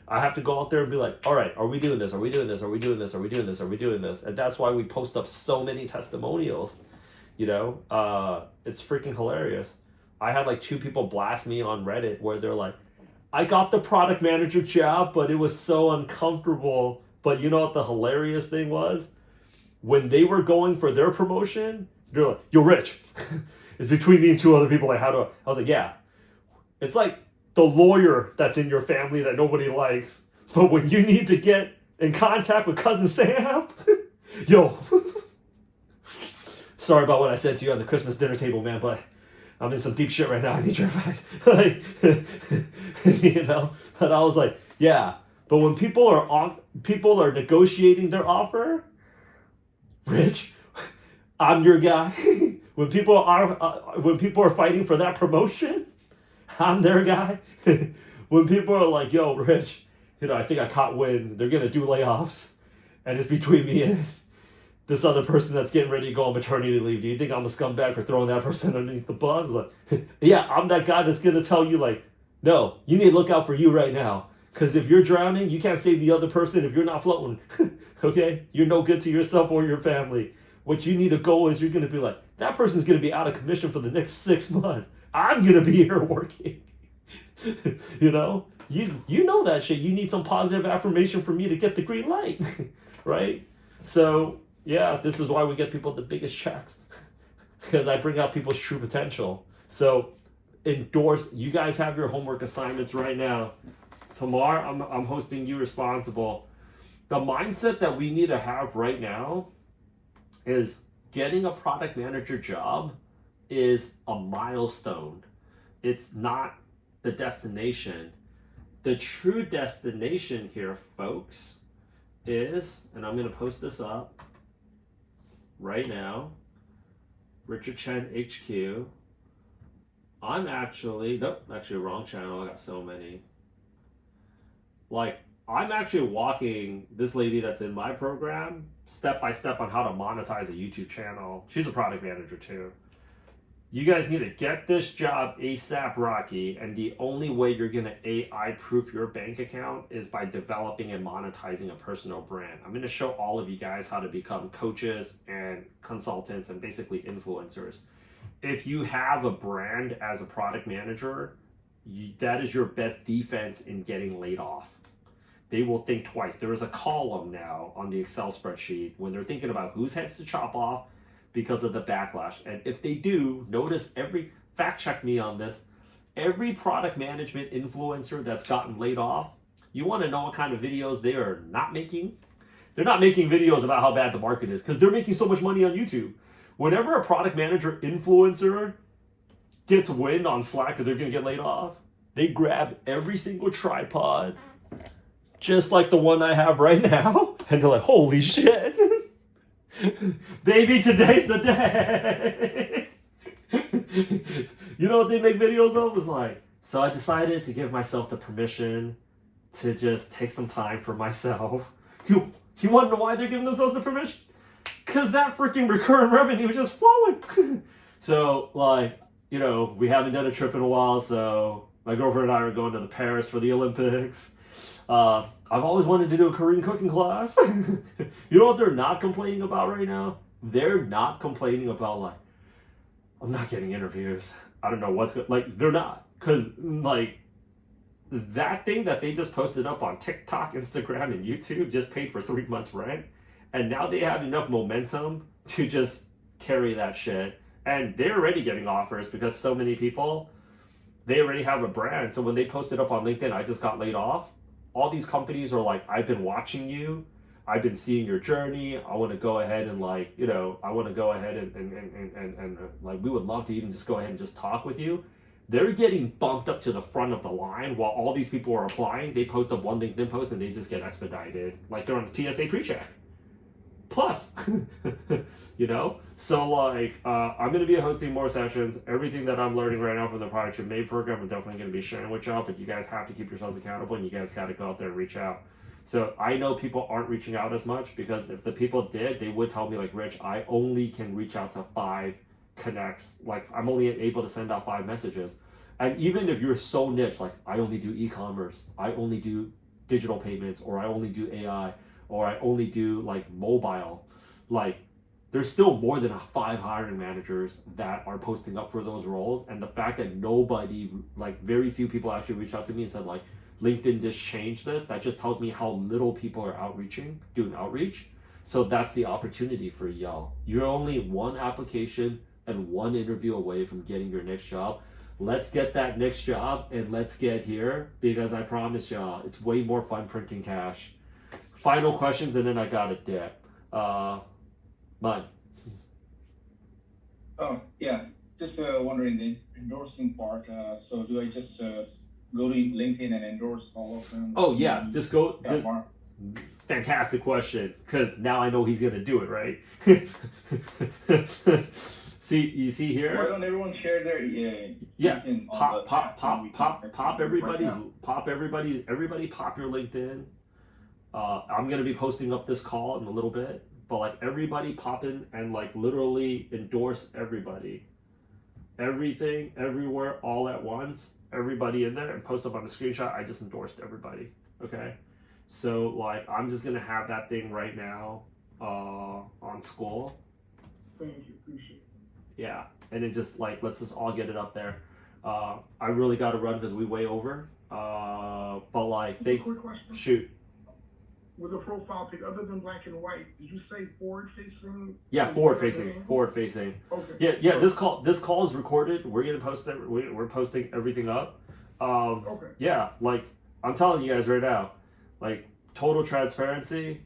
A: I have to go out there and be like, all right, are we doing this? Are we doing this? Are we doing this? Are we doing this? Are we doing this? And that's why we post up so many testimonials. You know, it's freaking hilarious. I had like 2 people blast me on Reddit where they're like, I got the product manager job, but it was so uncomfortable. But you know what the hilarious thing was? When they were going for their promotion, they're like, yo, Rich, it's between me and 2 other people. Like, how do I was like, yeah. It's like the lawyer that's in your family that nobody likes. But when you need to get in contact with Cousin Sam, yo, sorry about what I said to you on the Christmas dinner table, man, but I'm in some deep shit right now. I need your advice. Like, you know, but I was like, yeah. But when people are negotiating their offer, Rich, I'm your guy. When people are fighting for that promotion, I'm their guy. When people are like, yo, Rich, you know, I think I caught wind. They're gonna do layoffs, and it's between me and this other person that's getting ready to go on maternity leave. Do you think I'm a scumbag for throwing that person underneath the bus? Like, yeah, I'm that guy that's gonna tell you like, no, you need to look out for you right now. Because if you're drowning, you can't save the other person if you're not floating. Okay? You're no good to yourself or your family. What you need to go is you're going to be like, that person's going to be out of commission for the next 6 months. I'm going to be here working. You know? You know that shit. You need some positive affirmation from me to get the green light. Right? So, yeah, this is why we get people the biggest checks. Because I bring out people's true potential. So, endorse. You guys have your homework assignments right now. Tomorrow, I'm hosting You Responsible. The mindset that we need to have right now is getting a product manager job is a milestone. It's not the destination. The true destination here, folks, is, and I'm going to post this up right now, Richard Chen HQ. I'm actually wrong channel. I got so many. Like, I'm actually walking this lady that's in my program step by step on how to monetize a YouTube channel. She's a product manager too. You guys need to get this job ASAP, Rocky, and the only way you're going to AI proof your bank account is by developing and monetizing a personal brand. I'm going to show all of you guys how to become coaches and consultants and basically influencers. If you have a brand as a product manager, that is your best defense in getting laid off. They will think twice. There is a column now on the Excel spreadsheet when they're thinking about whose heads to chop off because of the backlash. And if they do, notice fact check me on this, every product management influencer that's gotten laid off, you want to know what kind of videos they are not making? They're not making videos about how bad the market is because they're making so much money on YouTube. Whenever a product manager influencer gets wind on Slack that they're going to get laid off, they grab every single tripod, just like the one I have right now, and they're like, holy shit. Baby, today's the day. You know what they make videos of? It's like, so I decided to give myself the permission to just take some time for myself. You want to know why they're giving themselves the permission? Because that freaking recurring revenue is just flowing. So, like, you know, we haven't done a trip in a while, so my girlfriend and I are going to Paris for the Olympics. I've always wanted to do a Korean cooking class. You know what they're not complaining about right now? They're not complaining about, like, I'm not getting interviews. I don't know what's good. Like, they're not. Because, like, that thing that they just posted up on TikTok, Instagram, and YouTube just paid for 3 months' rent. And now they have enough momentum to just carry that shit. And they're already getting offers because so many people, they already have a brand. So when they posted up on LinkedIn, I just got laid off. All these companies are like, I've been watching you. I've been seeing your journey. I want to go ahead and, like, you know, I want to go ahead and like, we would love to even just go ahead and just talk with you. They're getting bumped up to the front of the line while all these people are applying. They post up one LinkedIn post and they just get expedited. Like, they're on the TSA pre-check. Plus, you know? So, like, I'm going to be hosting more sessions. Everything that I'm learning right now from the Product You Made program, I'm definitely going to be sharing with y'all, but you guys have to keep yourselves accountable and you guys got to go out there and reach out. So I know people aren't reaching out as much because if the people did, they would tell me, like, Rich, I only can reach out to 5 connects. Like, I'm only able to send out 5 messages. And even if you're so niche, like, I only do e-commerce, I only do digital payments, or I only do AI, or I only do, like, mobile, like, there's still more than 5 hiring managers that are posting up for those roles. And the fact that nobody, like, very few people actually reached out to me and said, like, LinkedIn just changed this, that just tells me how little people are doing outreach. So that's the opportunity for y'all. You're only 1 application and 1 interview away from getting your next job. Let's get that next job and let's get here, because I promise y'all, it's way more fun printing cash. Final questions and then I got a dip. Mine.
C: Oh, yeah. Just wondering the endorsing part. So do I just go to LinkedIn and endorse all of them?
A: Oh, yeah. Just go. Fantastic question, because now I know he's going to do it, right? You see here?
C: Why don't everyone share their
A: LinkedIn everybody pop your LinkedIn. I'm going to be posting up this call in a little bit, but, like, everybody pop in and, like, literally endorse everybody. Everything, everywhere, all at once, everybody in there, and post up on the screenshot. I just endorsed everybody. Okay, so, like, I'm just gonna have that thing right now on school.
B: Thank you, appreciate it.
A: Yeah, and then just, like, let's just all get it up there. I really got to run because we way over. But, like,
B: Quick question.
A: Shoot.
B: With a profile pic, other than black and white, did you say forward facing?
A: Yeah, forward facing.
B: Okay.
A: Yeah. This call is recorded. We're gonna post it. We're posting everything up.
B: Okay.
A: Yeah, like, I'm telling you guys right now, like, total transparency.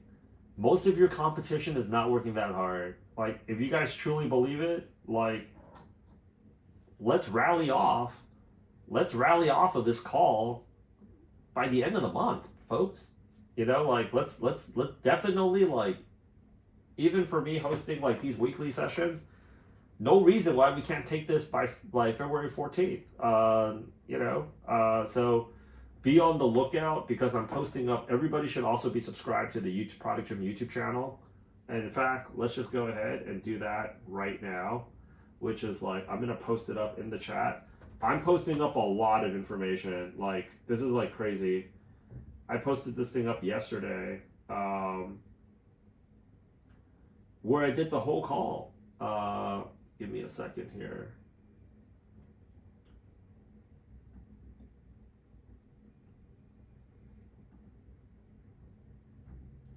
A: Most of your competition is not working that hard. Like, if you guys truly believe it, like, let's rally off of this call by the end of the month, folks. You know, like, let's definitely, like, even for me hosting, like, these weekly sessions, no reason why we can't take this by February 14th. You know, so be on the lookout because I'm posting up. Everybody should also be subscribed to the YouTube Product Gym YouTube channel. And in fact, let's just go ahead and do that right now. which is like, I'm gonna post it up in the chat. I'm posting up a lot of information. Like, this is like crazy. I posted this thing up yesterday, where I did the whole call. Give me a second here.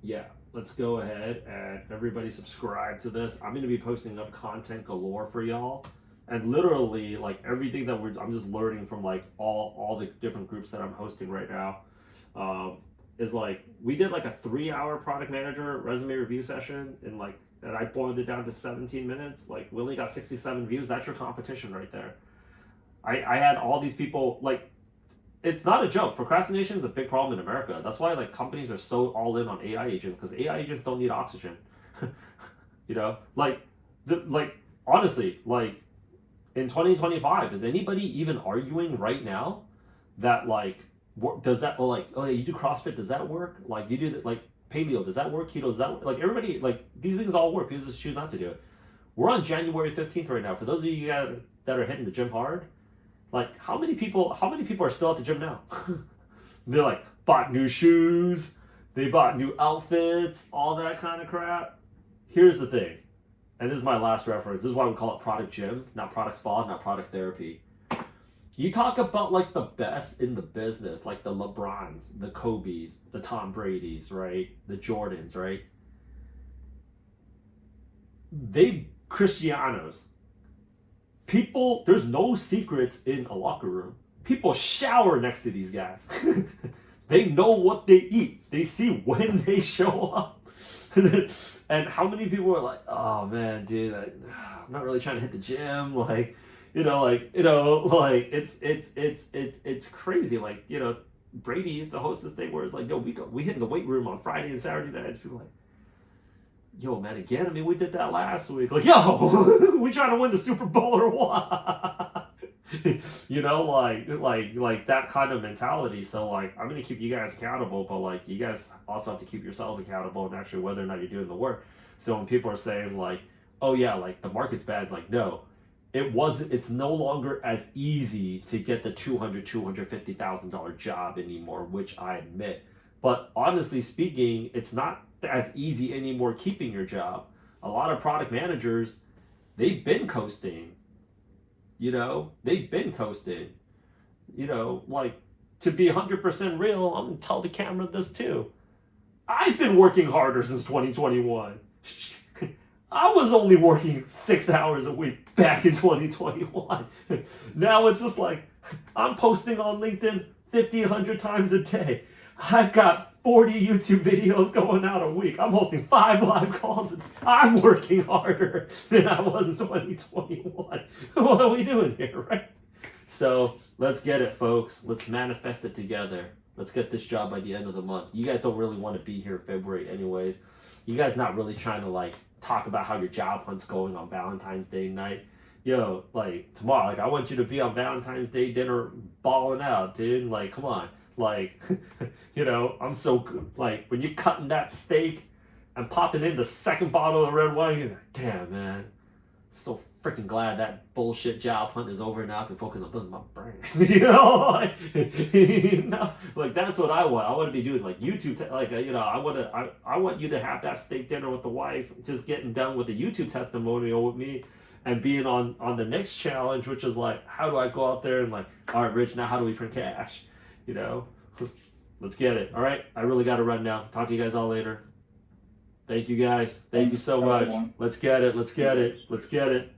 A: Yeah, let's go ahead and everybody subscribe to this. I'm going to be posting up content galore for y'all. And literally, like, everything that I'm just learning from, like, all the different groups that I'm hosting right now, is like, we did like a 3-hour product manager resume review session, and like, and I boiled it down to 17 minutes. Like, we only got 67 views. That's your competition right there. I had all these people, like, it's not a joke. Procrastination is a big problem in America. That's why, like, companies are so all in on AI agents, because AI agents don't need oxygen. You know, like, honestly, like, in 2025, is anybody even arguing right now that, like, does that, like, oh yeah, you do CrossFit, does that work? Like, you do that, like, paleo, does that work? Keto, does that work? Like, everybody, like, these things all work. People just choose not to do it. We're on January 15th right now. For those of you guys that are hitting the gym hard, like, how many people are still at the gym now? They're like, bought new shoes, they bought new outfits, all that kind of crap. Here's the thing, and this is my last reference. This is why we call it product gym, not product spa, not product therapy. You talk about, like, the best in the business, like the LeBrons, the Kobe's, the Tom Brady's, right? The Jordans, right? They Cristianos. People, there's no secrets in a locker room. People shower next to these guys. They know what they eat. They see when they show up. And how many people are like, oh man, dude, I'm not really trying to hit the gym. Like, it's crazy. Like, Brady's the host this thing where it's like, yo, we hit the weight room on Friday and Saturday nights. People are like, yo, man, again? I mean, we did that last week. Like, yo, we trying to win the Super Bowl or what? Like that kind of mentality. So, like, I'm going to keep you guys accountable, but, like, you guys also have to keep yourselves accountable and actually whether or not you're doing the work. So when people are saying, like, oh, yeah, like, the market's bad, like, no. It's no longer as easy to get the $250,000 job anymore, which I admit. But honestly speaking, it's not as easy anymore keeping your job. A lot of product managers, they've been coasting. They've been coasting. Like, to be 100% real, I'm going to tell the camera this too. I've been working harder since 2021. I was only working 6 hours a week back in 2021. Now it's just like, I'm posting on LinkedIn 50, 100 times a day. I've got 40 YouTube videos going out a week. I'm hosting 5 live calls. I'm working harder than I was in 2021. What are we doing here, right? So let's get it, folks. Let's manifest it together. Let's get this job by the end of the month. You guys don't really want to be here in February anyways. You guys not really trying to, like, talk about how your job hunt's going on Valentine's Day night. Yo, like, tomorrow, like, I want you to be on Valentine's Day dinner balling out, dude. Like, come on. Like, I'm so good. Like, when you're cutting that steak and popping in the second bottle of red wine, you're like, damn, man. So freaking glad that bullshit job hunt is over now. I can focus on building my brain. Like, that's what I want. I want to be doing, like, YouTube. I want you to have that steak dinner with the wife, just getting done with the YouTube testimonial with me, and being on the next challenge, which is like, how do I go out there and, like, all right, Rich, now how do we print cash? Let's get it. All right, I really got to run now. Talk to you guys all later. Thank you guys. Thank you so much. Let's get it. Let's get it. Let's get it.